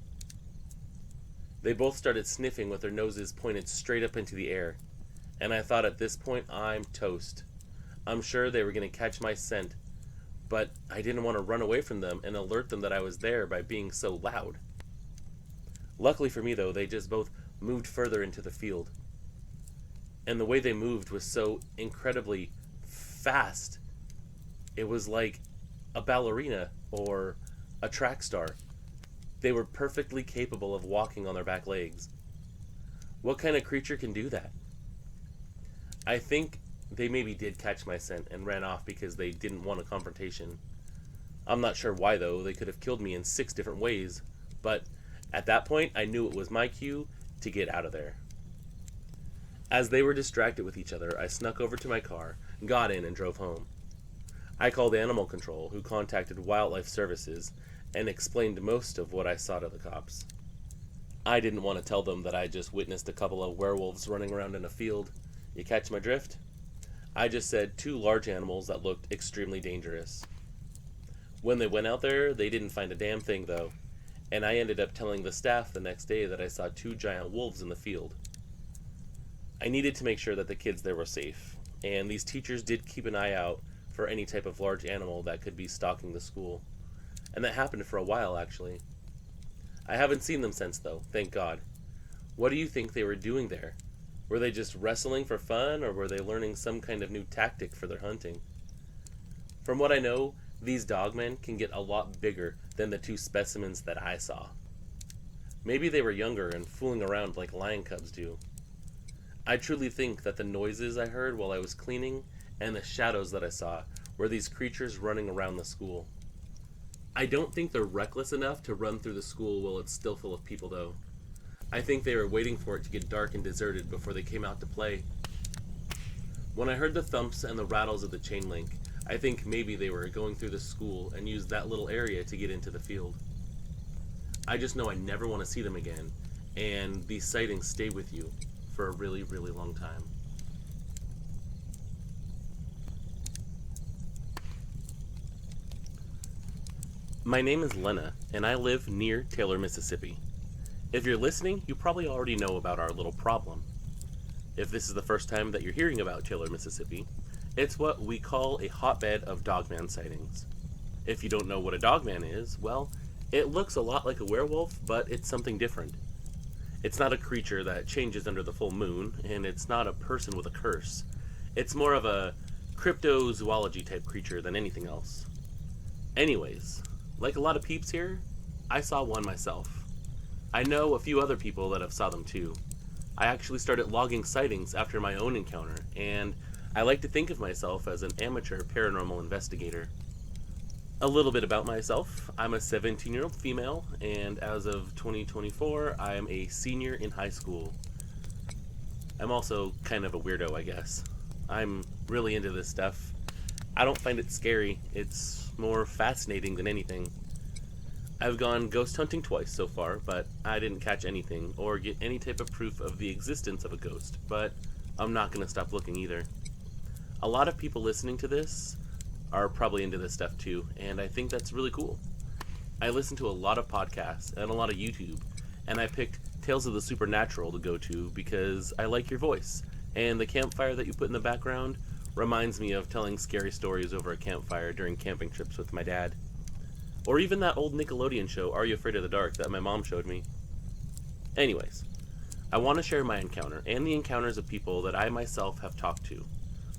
They both started sniffing with their noses pointed straight up into the air, and I thought at this point, I'm toast. I'm sure they were going to catch my scent, but I didn't want to run away from them and alert them that I was there by being so loud. Luckily for me, though, they just both moved further into the field. And the way they moved was so incredibly fast. It was like a ballerina or a track star. They were perfectly capable of walking on their back legs. What kind of creature can do that? I think they maybe did catch my scent and ran off because they didn't want a confrontation. I'm not sure why though, they could have killed me in 6 different ways, but at that point I knew it was my cue to get out of there. As they were distracted with each other, I snuck over to my car, got in, and drove home. I called animal control, who contacted wildlife services and explained most of what I saw to the cops. I didn't want to tell them that I just witnessed a couple of werewolves running around in a field. You catch my drift? I just said 2 large animals that looked extremely dangerous. When they went out there, they didn't find a damn thing though, and I ended up telling the staff the next day that I saw 2 giant wolves in the field. I needed to make sure that the kids there were safe, and these teachers did keep an eye out for any type of large animal that could be stalking the school. And that happened for a while, actually. I haven't seen them since, though, thank God. What do you think they were doing there? Were they just wrestling for fun, or were they learning some kind of new tactic for their hunting? From what I know, these dogmen can get a lot bigger than the 2 specimens that I saw. Maybe they were younger and fooling around like lion cubs do. I truly think that the noises I heard while I was cleaning and the shadows that I saw were these creatures running around the school. I don't think they're reckless enough to run through the school while it's still full of people, though. I think they were waiting for it to get dark and deserted before they came out to play. When I heard the thumps and the rattles of the chain link, I think maybe they were going through the school and used that little area to get into the field. I just know I never want to see them again, and these sightings stay with you for a really, really long time. My name is Lena, and I live near Taylor, Mississippi. If you're listening, you probably already know about our little problem. If this is the first time that you're hearing about Taylor, Mississippi, it's what we call a hotbed of dogman sightings. If you don't know what a dogman is, well, it looks a lot like a werewolf, but it's something different. It's not a creature that changes under the full moon, and it's not a person with a curse. It's more of a cryptozoology type creature than anything else. Anyways, like a lot of peeps here, I saw one myself. I know a few other people that have saw them too. I actually started logging sightings after my own encounter, and I like to think of myself as an amateur paranormal investigator. A little bit about myself. I'm a 17-year-old female, and as of 2024, I am a senior in high school. I'm also kind of a weirdo, I guess. I'm really into this stuff. I don't find it scary. It's more fascinating than anything. I've gone ghost hunting twice so far, but I didn't catch anything or get any type of proof of the existence of a ghost, but I'm not going to stop looking either. A lot of people listening to this are probably into this stuff too, and I think that's really cool. I listen to a lot of podcasts and a lot of YouTube, and I picked Tales of the Supernatural to go to because I like your voice, and the campfire that you put in the background reminds me of telling scary stories over a campfire during camping trips with my dad. Or even that old Nickelodeon show, Are You Afraid of the Dark, that my mom showed me. Anyways, I want to share my encounter and the encounters of people that I myself have talked to.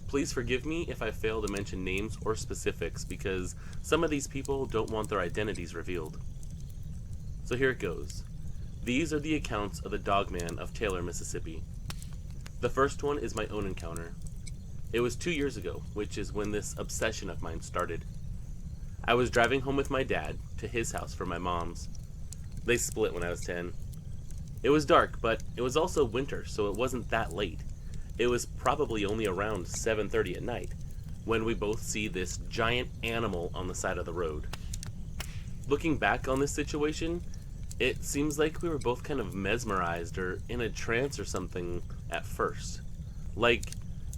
Please forgive me if I fail to mention names or specifics because some of these people don't want their identities revealed. So here it goes. These are the accounts of the Dogman of Taylor, Mississippi. The first one is my own encounter. It was 2 years ago, which is when this obsession of mine started. I was driving home with my dad to his house from my mom's. They split when I was 10. It was dark, but it was also winter, so it wasn't that late. It was probably only around 7:30 at night when we both see this giant animal on the side of the road. Looking back on this situation, it seems like we were both kind of mesmerized or in a trance or something at first. Like,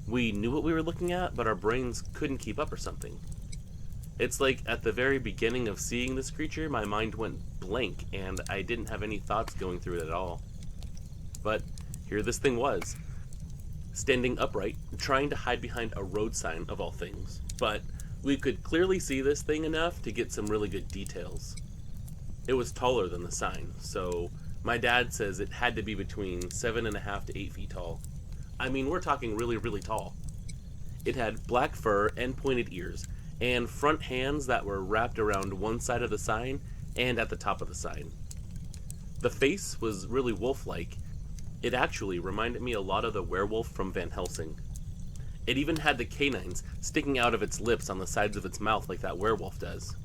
we knew what we were looking at, but our brains couldn't keep up or something. It's like at the very beginning of seeing this creature, my mind went blank and I didn't have any thoughts going through it at all. But here this thing was, standing upright, trying to hide behind a road sign of all things. But we could clearly see this thing enough to get some really good details. It was taller than the sign, so my dad says it had to be between 7.5 to 8 feet tall. I mean, we're talking really, really tall. It had black fur and pointed ears, and front hands that were wrapped around one side of the sign and at the top of the sign. The face was really wolf-like. It actually reminded me a lot of the werewolf from Van Helsing. It even had the canines sticking out of its lips on the sides of its mouth like that werewolf does.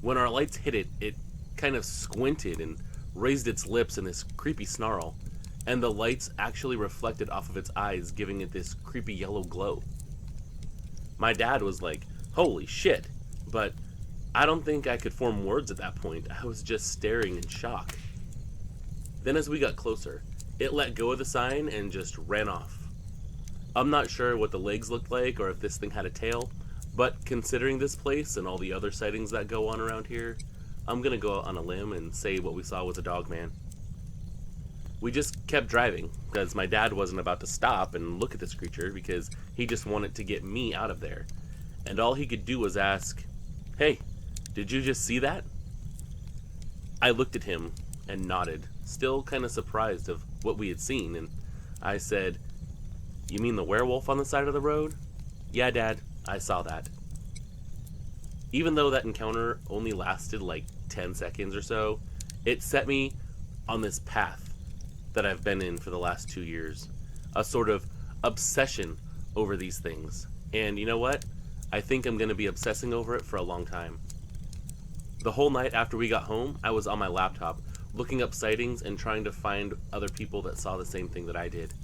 When our lights hit it, it kind of squinted and raised its lips in this creepy snarl, and the lights actually reflected off of its eyes, giving it this creepy yellow glow. My dad was like, "Holy shit," but I don't think I could form words at that point. I was just staring in shock. Then as we got closer, it let go of the sign and just ran off. I'm not sure what the legs looked like or if this thing had a tail, but considering this place and all the other sightings that go on around here, I'm gonna go out on a limb and say what we saw was a Dogman. We just kept driving, because my dad wasn't about to stop and look at this creature because he just wanted to get me out of there. And all he could do was ask, "Hey, did you just see that?" I looked at him and nodded, still kind of surprised of what we had seen, and I said, "You mean the werewolf on the side of the road?" "Yeah, Dad, I saw that." Even though that encounter only lasted like 10 seconds or so, it set me on this path that I've been in for the last 2 years. A sort of obsession over these things. And you know what? I think I'm going to be obsessing over it for a long time. The whole night after we got home, I was on my laptop, looking up sightings and trying to find other people that saw the same thing that I did.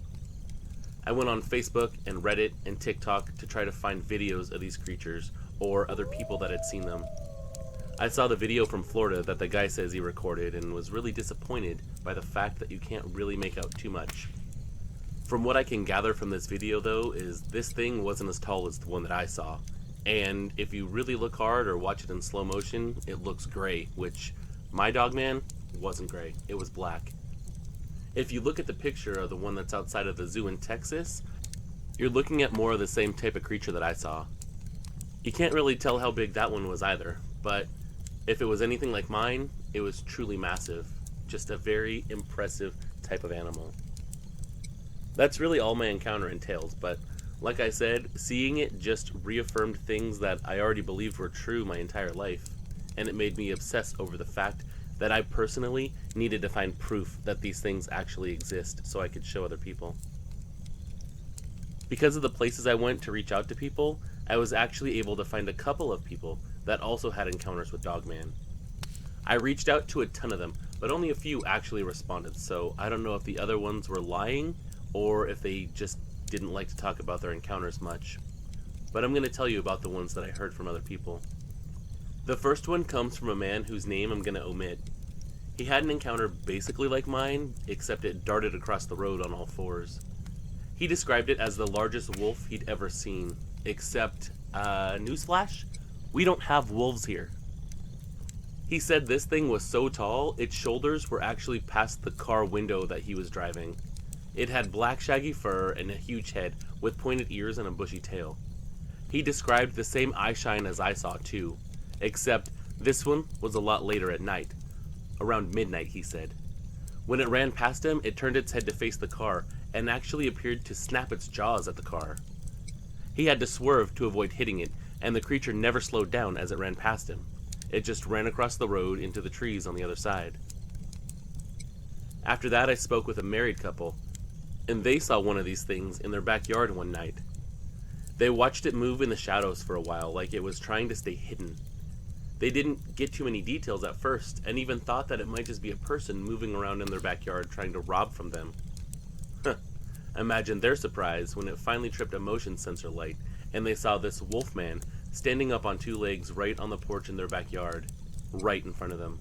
I went on Facebook and Reddit and TikTok to try to find videos of these creatures or other people that had seen them. I saw the video from Florida that the guy says he recorded and was really disappointed by the fact that you can't really make out too much. From what I can gather from this video though, is this thing wasn't as tall as the one that I saw. And if you really look hard or watch it in slow motion, it looks gray, which my Dogman wasn't gray, it was black. If you look at the picture of the one that's outside of the zoo in Texas, you're looking at more of the same type of creature that I saw. You can't really tell how big that one was either, but if it was anything like mine, it was truly massive. Just a very impressive type of animal. That's really all my encounter entails, but like I said, seeing it just reaffirmed things that I already believed were true my entire life, and it made me obsess over the fact that I personally needed to find proof that these things actually exist so I could show other people. Because of the places I went to reach out to people, I was actually able to find a couple of people that also had encounters with Dogman. I reached out to a ton of them, but only a few actually responded, so I don't know if the other ones were lying or if they just didn't like to talk about their encounters much. But I'm going to tell you about the ones that I heard from other people. The first one comes from a man whose name I'm going to omit. He had an encounter basically like mine, except it darted across the road on all fours. He described it as the largest wolf he'd ever seen, except, newsflash, we don't have wolves here. He said this thing was so tall, its shoulders were actually past the car window that he was driving. It had black shaggy fur and a huge head with pointed ears and a bushy tail. He described the same eye shine as I saw too, except this one was a lot later at night. Around midnight, he said. When it ran past him, it turned its head to face the car and actually appeared to snap its jaws at the car. He had to swerve to avoid hitting it, and the creature never slowed down as it ran past him. It just ran across the road into the trees on the other side. After that, I spoke with a married couple, and they saw one of these things in their backyard one night. They watched it move in the shadows for a while, like it was trying to stay hidden. They didn't get too many details at first, and even thought that it might just be a person moving around in their backyard trying to rob from them. Imagine their surprise when it finally tripped a motion sensor light, and they saw this wolfman standing up on two legs right on the porch in their backyard, right in front of them.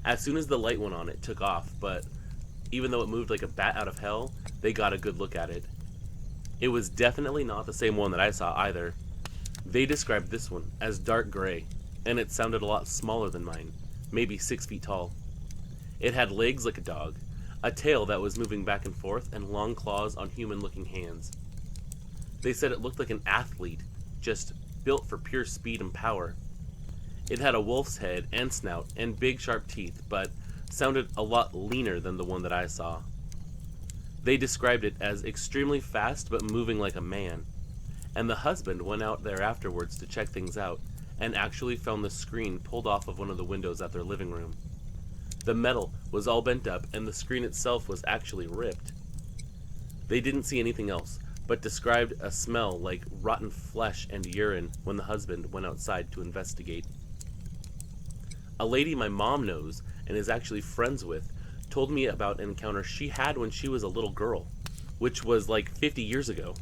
As soon as the light went on, it took off, but even though it moved like a bat out of hell, they got a good look at it. It was definitely not the same one that I saw either. They described this one as dark gray, and it sounded a lot smaller than mine, maybe 6 feet tall. It had legs like a dog, a tail that was moving back and forth, and long claws on human-looking hands. They said it looked like an athlete, just built for pure speed and power. It had a wolf's head and snout and big sharp teeth, but sounded a lot leaner than the one that I saw. They described it as extremely fast but moving like a man, and the husband went out there afterwards to check things out, and actually found the screen pulled off of one of the windows at their living room. The metal was all bent up, and the screen itself was actually ripped. They didn't see anything else, but described a smell like rotten flesh and urine when the husband went outside to investigate. A lady my mom knows and is actually friends with told me about an encounter she had when she was a little girl, which was like 50 years ago.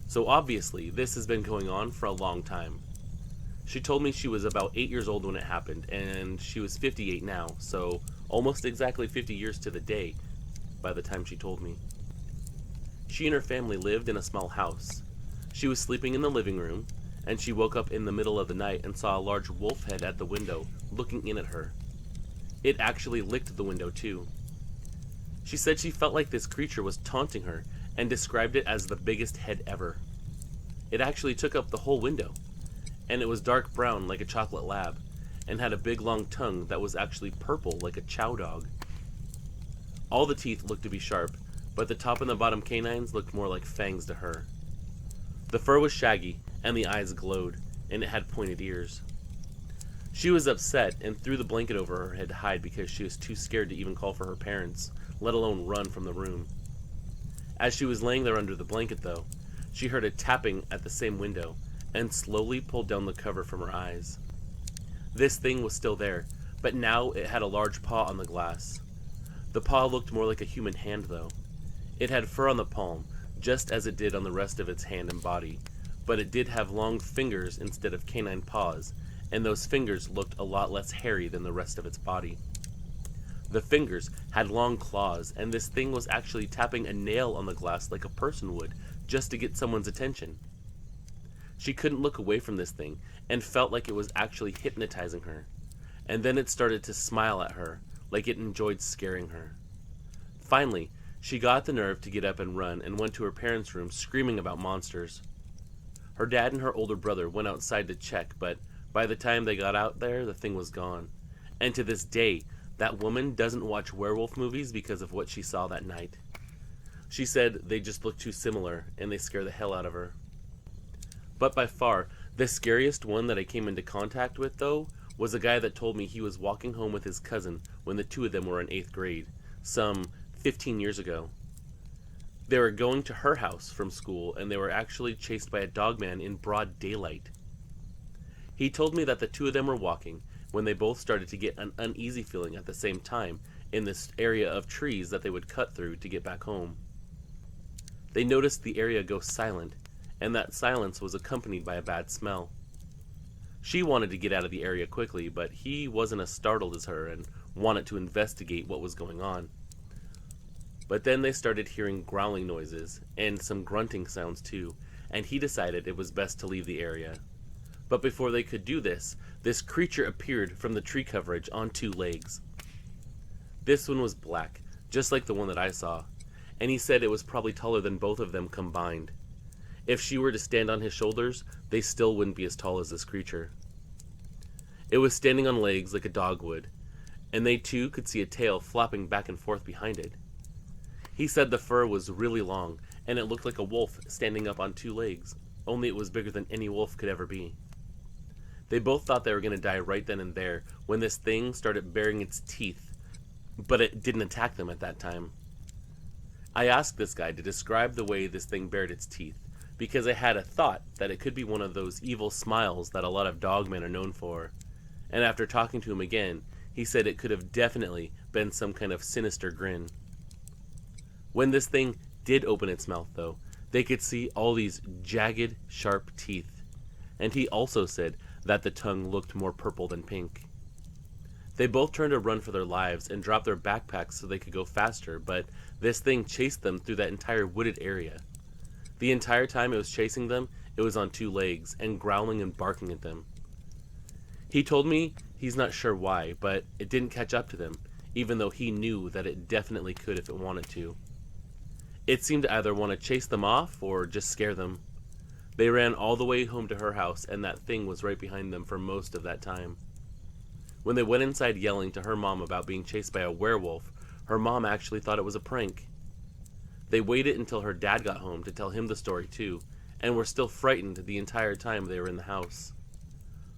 So obviously, this has been going on for a long time. She told me she was about 8 years old when it happened, and she was 58 now, so almost exactly 50 years to the day by the time she told me. She and her family lived in a small house. She was sleeping in the living room, and she woke up in the middle of the night and saw a large wolf head at the window looking in at her. It actually licked the window too. She said she felt like this creature was taunting her and described it as the biggest head ever. It actually took up the whole window, and it was dark brown like a chocolate lab, and had a big long tongue that was actually purple like a chow dog. All the teeth looked to be sharp, but the top and the bottom canines looked more like fangs to her. The fur was shaggy, and the eyes glowed, and it had pointed ears. She was upset and threw the blanket over her head to hide because she was too scared to even call for her parents, let alone run from the room. As she was laying there under the blanket, though, she heard a tapping at the same window and slowly pulled down the cover from her eyes. This thing was still there, but now it had a large paw on the glass. The paw looked more like a human hand, though. It had fur on the palm, just as it did on the rest of its hand and body, but it did have long fingers instead of canine paws, and those fingers looked a lot less hairy than the rest of its body. The fingers had long claws, and this thing was actually tapping a nail on the glass like a person would, just to get someone's attention. She couldn't look away from this thing, and felt like it was actually hypnotizing her. And then it started to smile at her, like it enjoyed scaring her. Finally, she got the nerve to get up and run, and went to her parents' room screaming about monsters. Her dad and her older brother went outside to check, but by the time they got out there, the thing was gone. And to this day, that woman doesn't watch werewolf movies because of what she saw that night. She said they just look too similar, and they scare the hell out of her. But by far, the scariest one that I came into contact with, though, was a guy that told me he was walking home with his cousin when the two of them were in 8th grade, some 15 years ago. They were going to her house from school, and they were actually chased by a dogman in broad daylight. He told me that the two of them were walking when they both started to get an uneasy feeling at the same time in this area of trees that they would cut through to get back home. They noticed the area go silent, and that silence was accompanied by a bad smell. She wanted to get out of the area quickly, but he wasn't as startled as her and wanted to investigate what was going on. But then they started hearing growling noises and some grunting sounds too, and he decided it was best to leave the area. But before they could do this, this creature appeared from the tree coverage on 2 legs. This one was black, just like the one that I saw, and he said it was probably taller than both of them combined. If she were to stand on his shoulders, they still wouldn't be as tall as this creature. It was standing on legs like a dog would, and they too could see a tail flopping back and forth behind it. He said the fur was really long, and it looked like a wolf standing up on 2 legs, only it was bigger than any wolf could ever be. They both thought they were going to die right then and there when this thing started baring its teeth, but it didn't attack them at that time. I asked this guy to describe the way this thing bared its teeth, because I had a thought that it could be one of those evil smiles that a lot of dogmen are known for, and after talking to him again, he said it could have definitely been some kind of sinister grin. When this thing did open its mouth, though, they could see all these jagged, sharp teeth, and he also said that the tongue looked more purple than pink. They both turned to run for their lives and dropped their backpacks so they could go faster, but this thing chased them through that entire wooded area. The entire time it was chasing them, it was on 2 legs and growling and barking at them. He told me he's not sure why, but it didn't catch up to them, even though he knew that it definitely could if it wanted to. It seemed to either want to chase them off or just scare them. They ran all the way home to her house, and that thing was right behind them for most of that time. When they went inside yelling to her mom about being chased by a werewolf, her mom actually thought it was a prank. They waited until her dad got home to tell him the story too, and were still frightened the entire time they were in the house.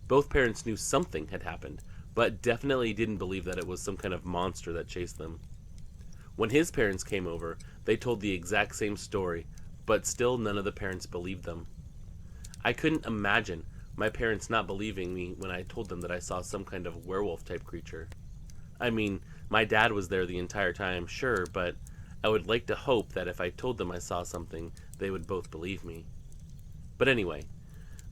Both parents knew something had happened, but definitely didn't believe that it was some kind of monster that chased them. When his parents came over, they told the exact same story, but still none of the parents believed them. I couldn't imagine my parents not believing me when I told them that I saw some kind of werewolf type creature. I mean, my dad was there the entire time, sure, but I would like to hope that if I told them I saw something, they would both believe me. But anyway,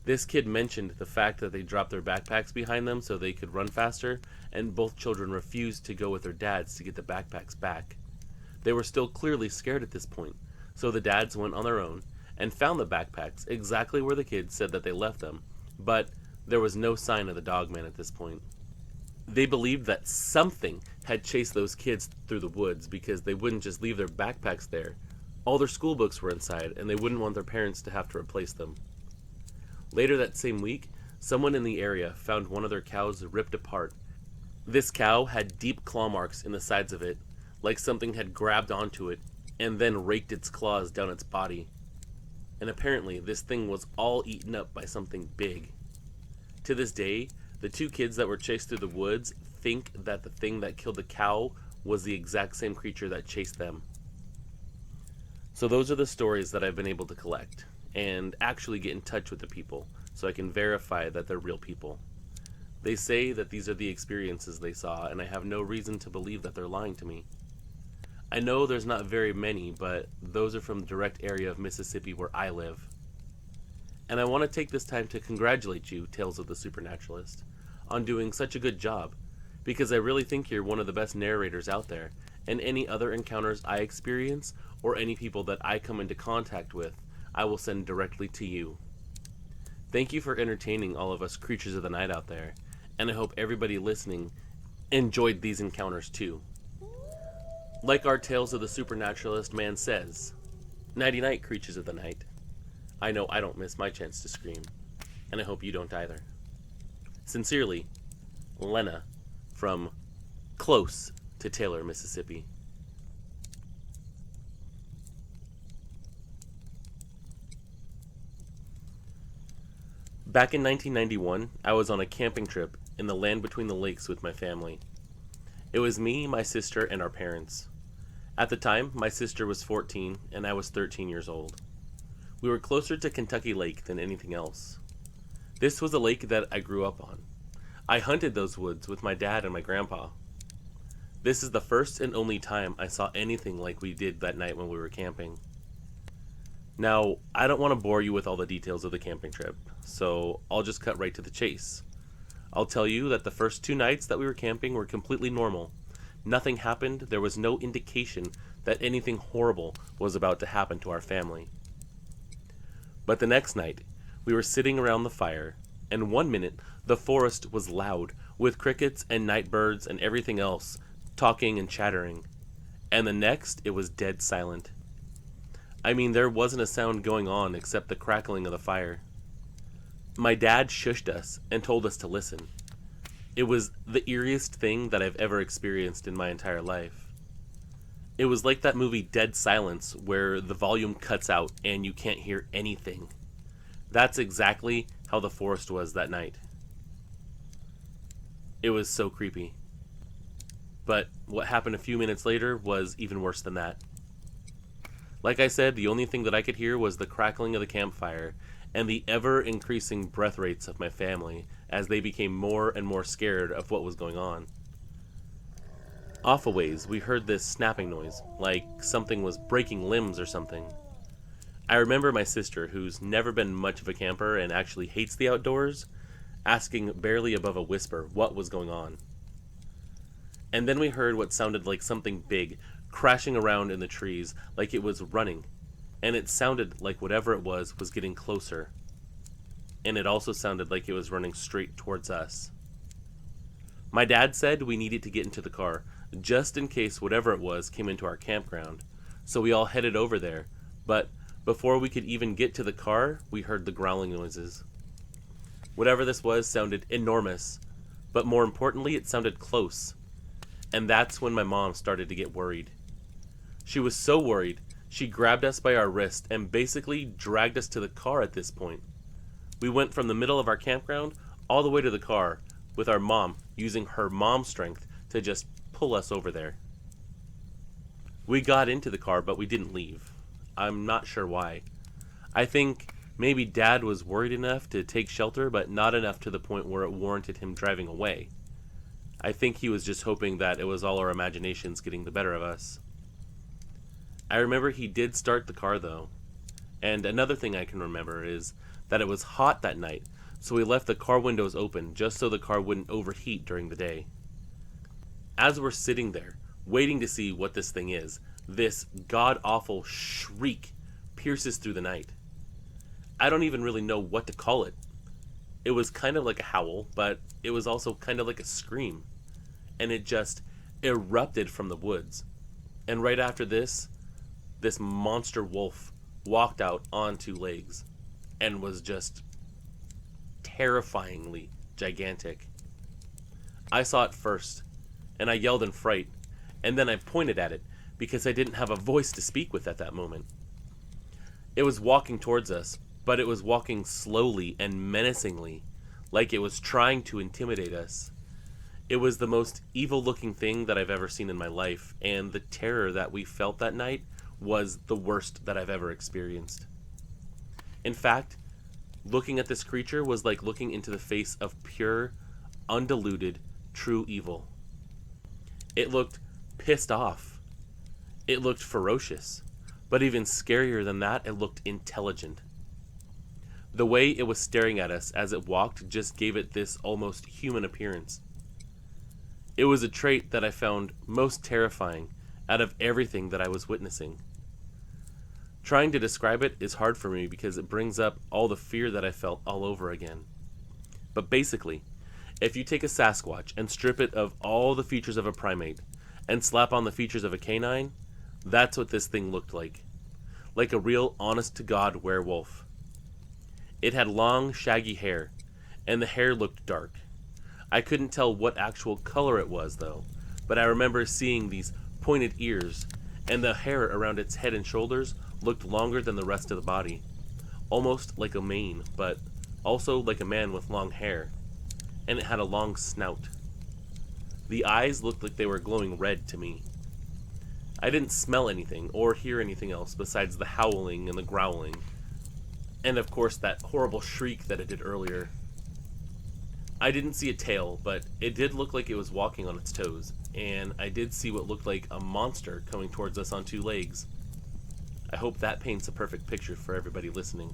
this kid mentioned the fact that they dropped their backpacks behind them so they could run faster, and both children refused to go with their dads to get the backpacks back. They were still clearly scared at this point, so the dads went on their own and found the backpacks exactly where the kids said that they left them, but there was no sign of the Dogman at this point. They believed that something had chased those kids through the woods because they wouldn't just leave their backpacks there. All their school books were inside, and they wouldn't want their parents to have to replace them. Later that same week, someone in the area found one of their cows ripped apart. This cow had deep claw marks in the sides of it, like something had grabbed onto it and then raked its claws down its body. And apparently this thing was all eaten up by something big. To this day, the two kids that were chased through the woods think that the thing that killed the cow was the exact same creature that chased them. So those are the stories that I've been able to collect and actually get in touch with the people so I can verify that they're real people. They say that these are the experiences they saw, and I have no reason to believe that they're lying to me. I know there's not very many, but those are from the direct area of Mississippi where I live. And I want to take this time to congratulate you, Tales of the Supernaturalist, on doing such a good job, because I really think you're one of the best narrators out there, and any other encounters I experience, or any people that I come into contact with, I will send directly to you. Thank you for entertaining all of us creatures of the night out there, and I hope everybody listening enjoyed these encounters too. Like our Tales of the Supernaturalist man says, nighty-night, creatures of the night. I know I don't miss my chance to scream, and I hope you don't either. Sincerely, Lena from close to Taylor, Mississippi. Back in 1991, I was on a camping trip in the land between the lakes with my family. It was me, my sister, and our parents. At the time, my sister was 14 and I was 13 years old. We were closer to Kentucky Lake than anything else. This was a lake that I grew up on. I hunted those woods with my dad and my grandpa. This is the first and only time I saw anything like we did that night when we were camping. Now, I don't want to bore you with all the details of the camping trip, so I'll just cut right to the chase. I'll tell you that the first 2 nights that we were camping were completely normal. Nothing happened. There was no indication that anything horrible was about to happen to our family. But the next night, we were sitting around the fire, and one minute the forest was loud, with crickets and night birds and everything else talking and chattering, and the next it was dead silent. I mean, there wasn't a sound going on except the crackling of the fire. My dad shushed us and told us to listen. It was the eeriest thing that I've ever experienced in my entire life. It was like that movie Dead Silence, where the volume cuts out and you can't hear anything. That's exactly how the forest was that night. It was so creepy. But what happened a few minutes later was even worse than that. Like I said, the only thing that I could hear was the crackling of the campfire and the ever-increasing breath rates of my family as they became more and more scared of what was going on. Off a ways, we heard this snapping noise, like something was breaking limbs or something. I remember my sister, who's never been much of a camper and actually hates the outdoors, asking barely above a whisper what was going on. And then we heard what sounded like something big crashing around in the trees like it was running, and it sounded like whatever it was getting closer. And it also sounded like it was running straight towards us. My dad said we needed to get into the car, just in case whatever it was came into our campground, so we all headed over there, but before we could even get to the car, we heard the growling noises. Whatever this was sounded enormous, but more importantly, it sounded close. And that's when my mom started to get worried. She was so worried, she grabbed us by our wrist and basically dragged us to the car at this point. We went from the middle of our campground all the way to the car, with our mom using her mom strength to just pull us over there. We got into the car, but we didn't leave. I'm not sure why. I think maybe Dad was worried enough to take shelter, but not enough to the point where it warranted him driving away. I think he was just hoping that it was all our imaginations getting the better of us. I remember he did start the car though. And another thing I can remember is that it was hot that night, so we left the car windows open just so the car wouldn't overheat during the day. As we're sitting there, waiting to see what this thing is, this god-awful shriek pierces through the night. I don't even really know what to call it. It was kind of like a howl, but it was also kind of like a scream. And it just erupted from the woods. And right after this monster wolf walked out on two legs and was just terrifyingly gigantic. I saw it first, and I yelled in fright, and then I pointed at it because I didn't have a voice to speak with at that moment. It was walking towards us, but it was walking slowly and menacingly, like it was trying to intimidate us. It was the most evil-looking thing that I've ever seen in my life, and the terror that we felt that night was the worst that I've ever experienced. In fact, looking at this creature was like looking into the face of pure, undiluted, true evil. It looked pissed off. It looked ferocious. But even scarier than that, it looked intelligent. The way it was staring at us as it walked just gave it this almost human appearance. It was a trait that I found most terrifying out of everything that I was witnessing. Trying to describe it is hard for me because it brings up all the fear that I felt all over again. But basically, if you take a Sasquatch and strip it of all the features of a primate and slap on the features of a canine, that's what this thing looked like. Like a real honest-to-God werewolf. It had long, shaggy hair, and the hair looked dark. I couldn't tell what actual color it was, though, but I remember seeing these pointed ears, and the hair around its head and shoulders looked longer than the rest of the body. Almost like a mane, but also like a man with long hair. And it had a long snout. The eyes looked like they were glowing red to me. I didn't smell anything or hear anything else besides the howling and the growling. And of course that horrible shriek that it did earlier. I didn't see a tail, but it did look like it was walking on its toes, and I did see what looked like a monster coming towards us on two legs. I hope that paints a perfect picture for everybody listening.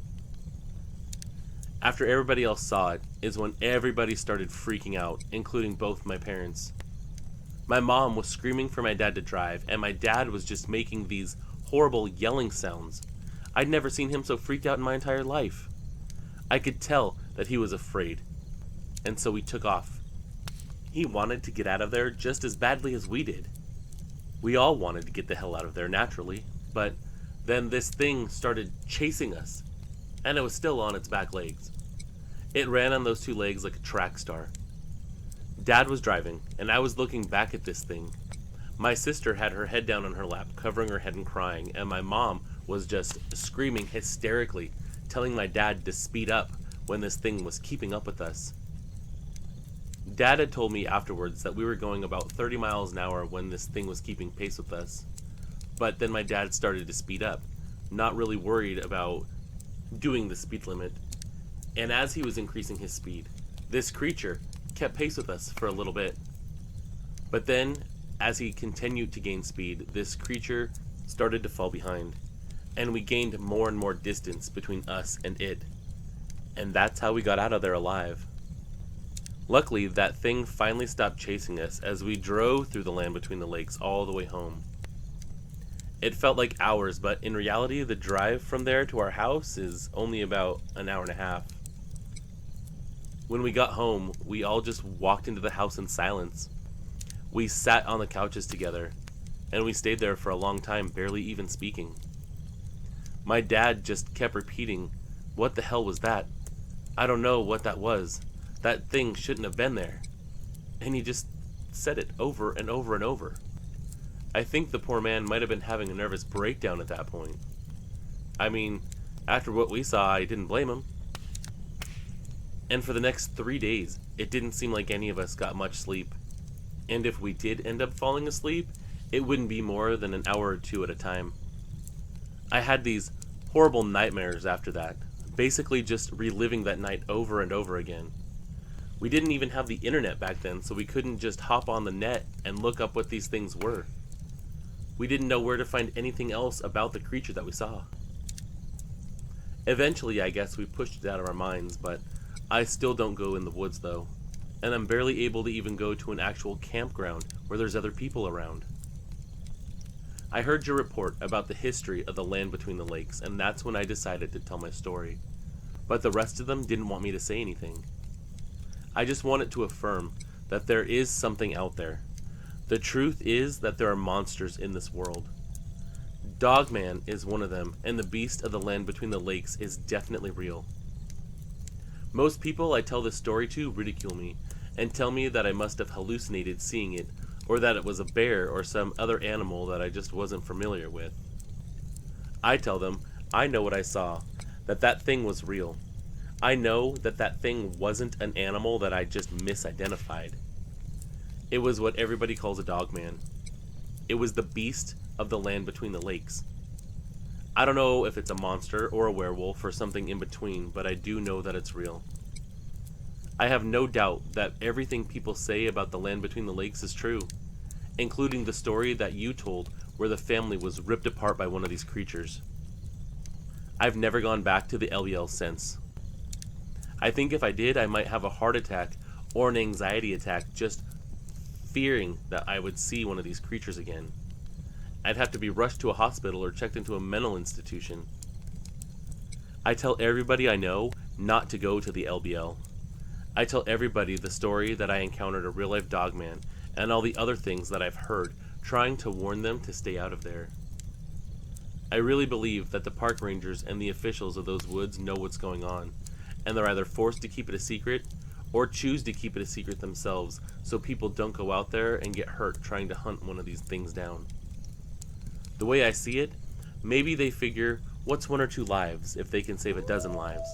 After everybody else saw it is when everybody started freaking out, including both my parents. My mom was screaming for my dad to drive, and my dad was just making these horrible yelling sounds. I'd never seen him so freaked out in my entire life. I could tell that he was afraid, and so we took off. He wanted to get out of there just as badly as we did. We all wanted to get the hell out of there naturally, but then this thing started chasing us, and it was still on its back legs. It ran on those two legs like a track star. Dad was driving, and I was looking back at this thing. My sister had her head down on her lap, covering her head and crying, and my mom was just screaming hysterically, telling my dad to speed up when this thing was keeping up with us. Dad had told me afterwards that we were going about 30 miles an hour when this thing was keeping pace with us. But then my dad started to speed up, not really worried about doing the speed limit. And as he was increasing his speed, this creature kept pace with us for a little bit. But then, as he continued to gain speed, this creature started to fall behind, and we gained more and more distance between us and it. And that's how we got out of there alive. Luckily, that thing finally stopped chasing us as we drove through the land between the lakes all the way home. It felt like hours, but in reality, the drive from there to our house is only about an hour and a half. When we got home, we all just walked into the house in silence. We sat on the couches together, and we stayed there for a long time, barely even speaking. My dad just kept repeating, "What the hell was that? I don't know what that was. That thing shouldn't have been there." And he just said it over and over and over. I think the poor man might have been having a nervous breakdown at that point. I mean, after what we saw, I didn't blame him. And for the next 3 days, it didn't seem like any of us got much sleep. And if we did end up falling asleep, it wouldn't be more than an hour or two at a time. I had these horrible nightmares after that, basically just reliving that night over and over again. We didn't even have the internet back then, so we couldn't just hop on the net and look up what these things were. We didn't know where to find anything else about the creature that we saw. Eventually, I guess we pushed it out of our minds, but I still don't go in the woods though, and I'm barely able to even go to an actual campground where there's other people around. I heard your report about the history of the land between the lakes, and that's when I decided to tell my story. But the rest of them didn't want me to say anything. I just wanted to affirm that there is something out there. The truth is that there are monsters in this world. Dogman is one of them, and the beast of the land between the lakes is definitely real. Most people I tell this story to ridicule me and tell me that I must have hallucinated seeing it, or that it was a bear or some other animal that I just wasn't familiar with. I tell them I know what I saw, that that thing was real. I know that that thing wasn't an animal that I just misidentified. It was what everybody calls a dogman. It was the beast of the land between the lakes. I don't know if it's a monster or a werewolf or something in between, but I do know that it's real. I have no doubt that everything people say about the land between the lakes is true, including the story that you told where the family was ripped apart by one of these creatures. I've never gone back to the LBL since. I think if I did, I might have a heart attack or an anxiety attack just fearing that I would see one of these creatures again. I'd have to be rushed to a hospital or checked into a mental institution. I tell everybody I know not to go to the LBL. I tell everybody the story that I encountered a real-life dogman and all the other things that I've heard, trying to warn them to stay out of there. I really believe that the park rangers and the officials of those woods know what's going on, and they're either forced to keep it a secret or choose to keep it a secret themselves so people don't go out there and get hurt trying to hunt one of these things down. The way I see it, maybe they figure, what's 1 or 2 lives if they can save a dozen lives?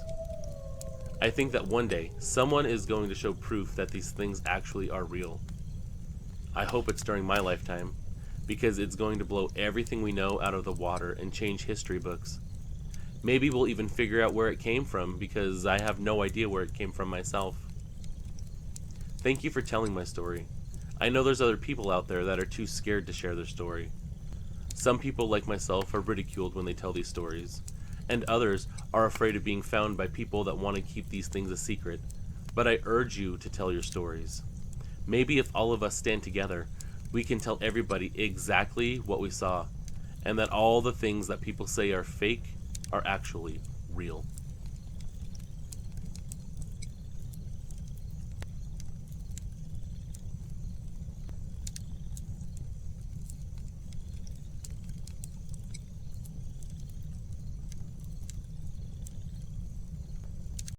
I think that one day, someone is going to show proof that these things actually are real. I hope it's during my lifetime, because it's going to blow everything we know out of the water and change history books. Maybe we'll even figure out where it came from, because I have no idea where it came from myself. Thank you for telling my story. I know there's other people out there that are too scared to share their story. Some people like myself are ridiculed when they tell these stories, and others are afraid of being found by people that want to keep these things a secret. But I urge you to tell your stories. Maybe if all of us stand together, we can tell everybody exactly what we saw, and that all the things that people say are fake are actually real.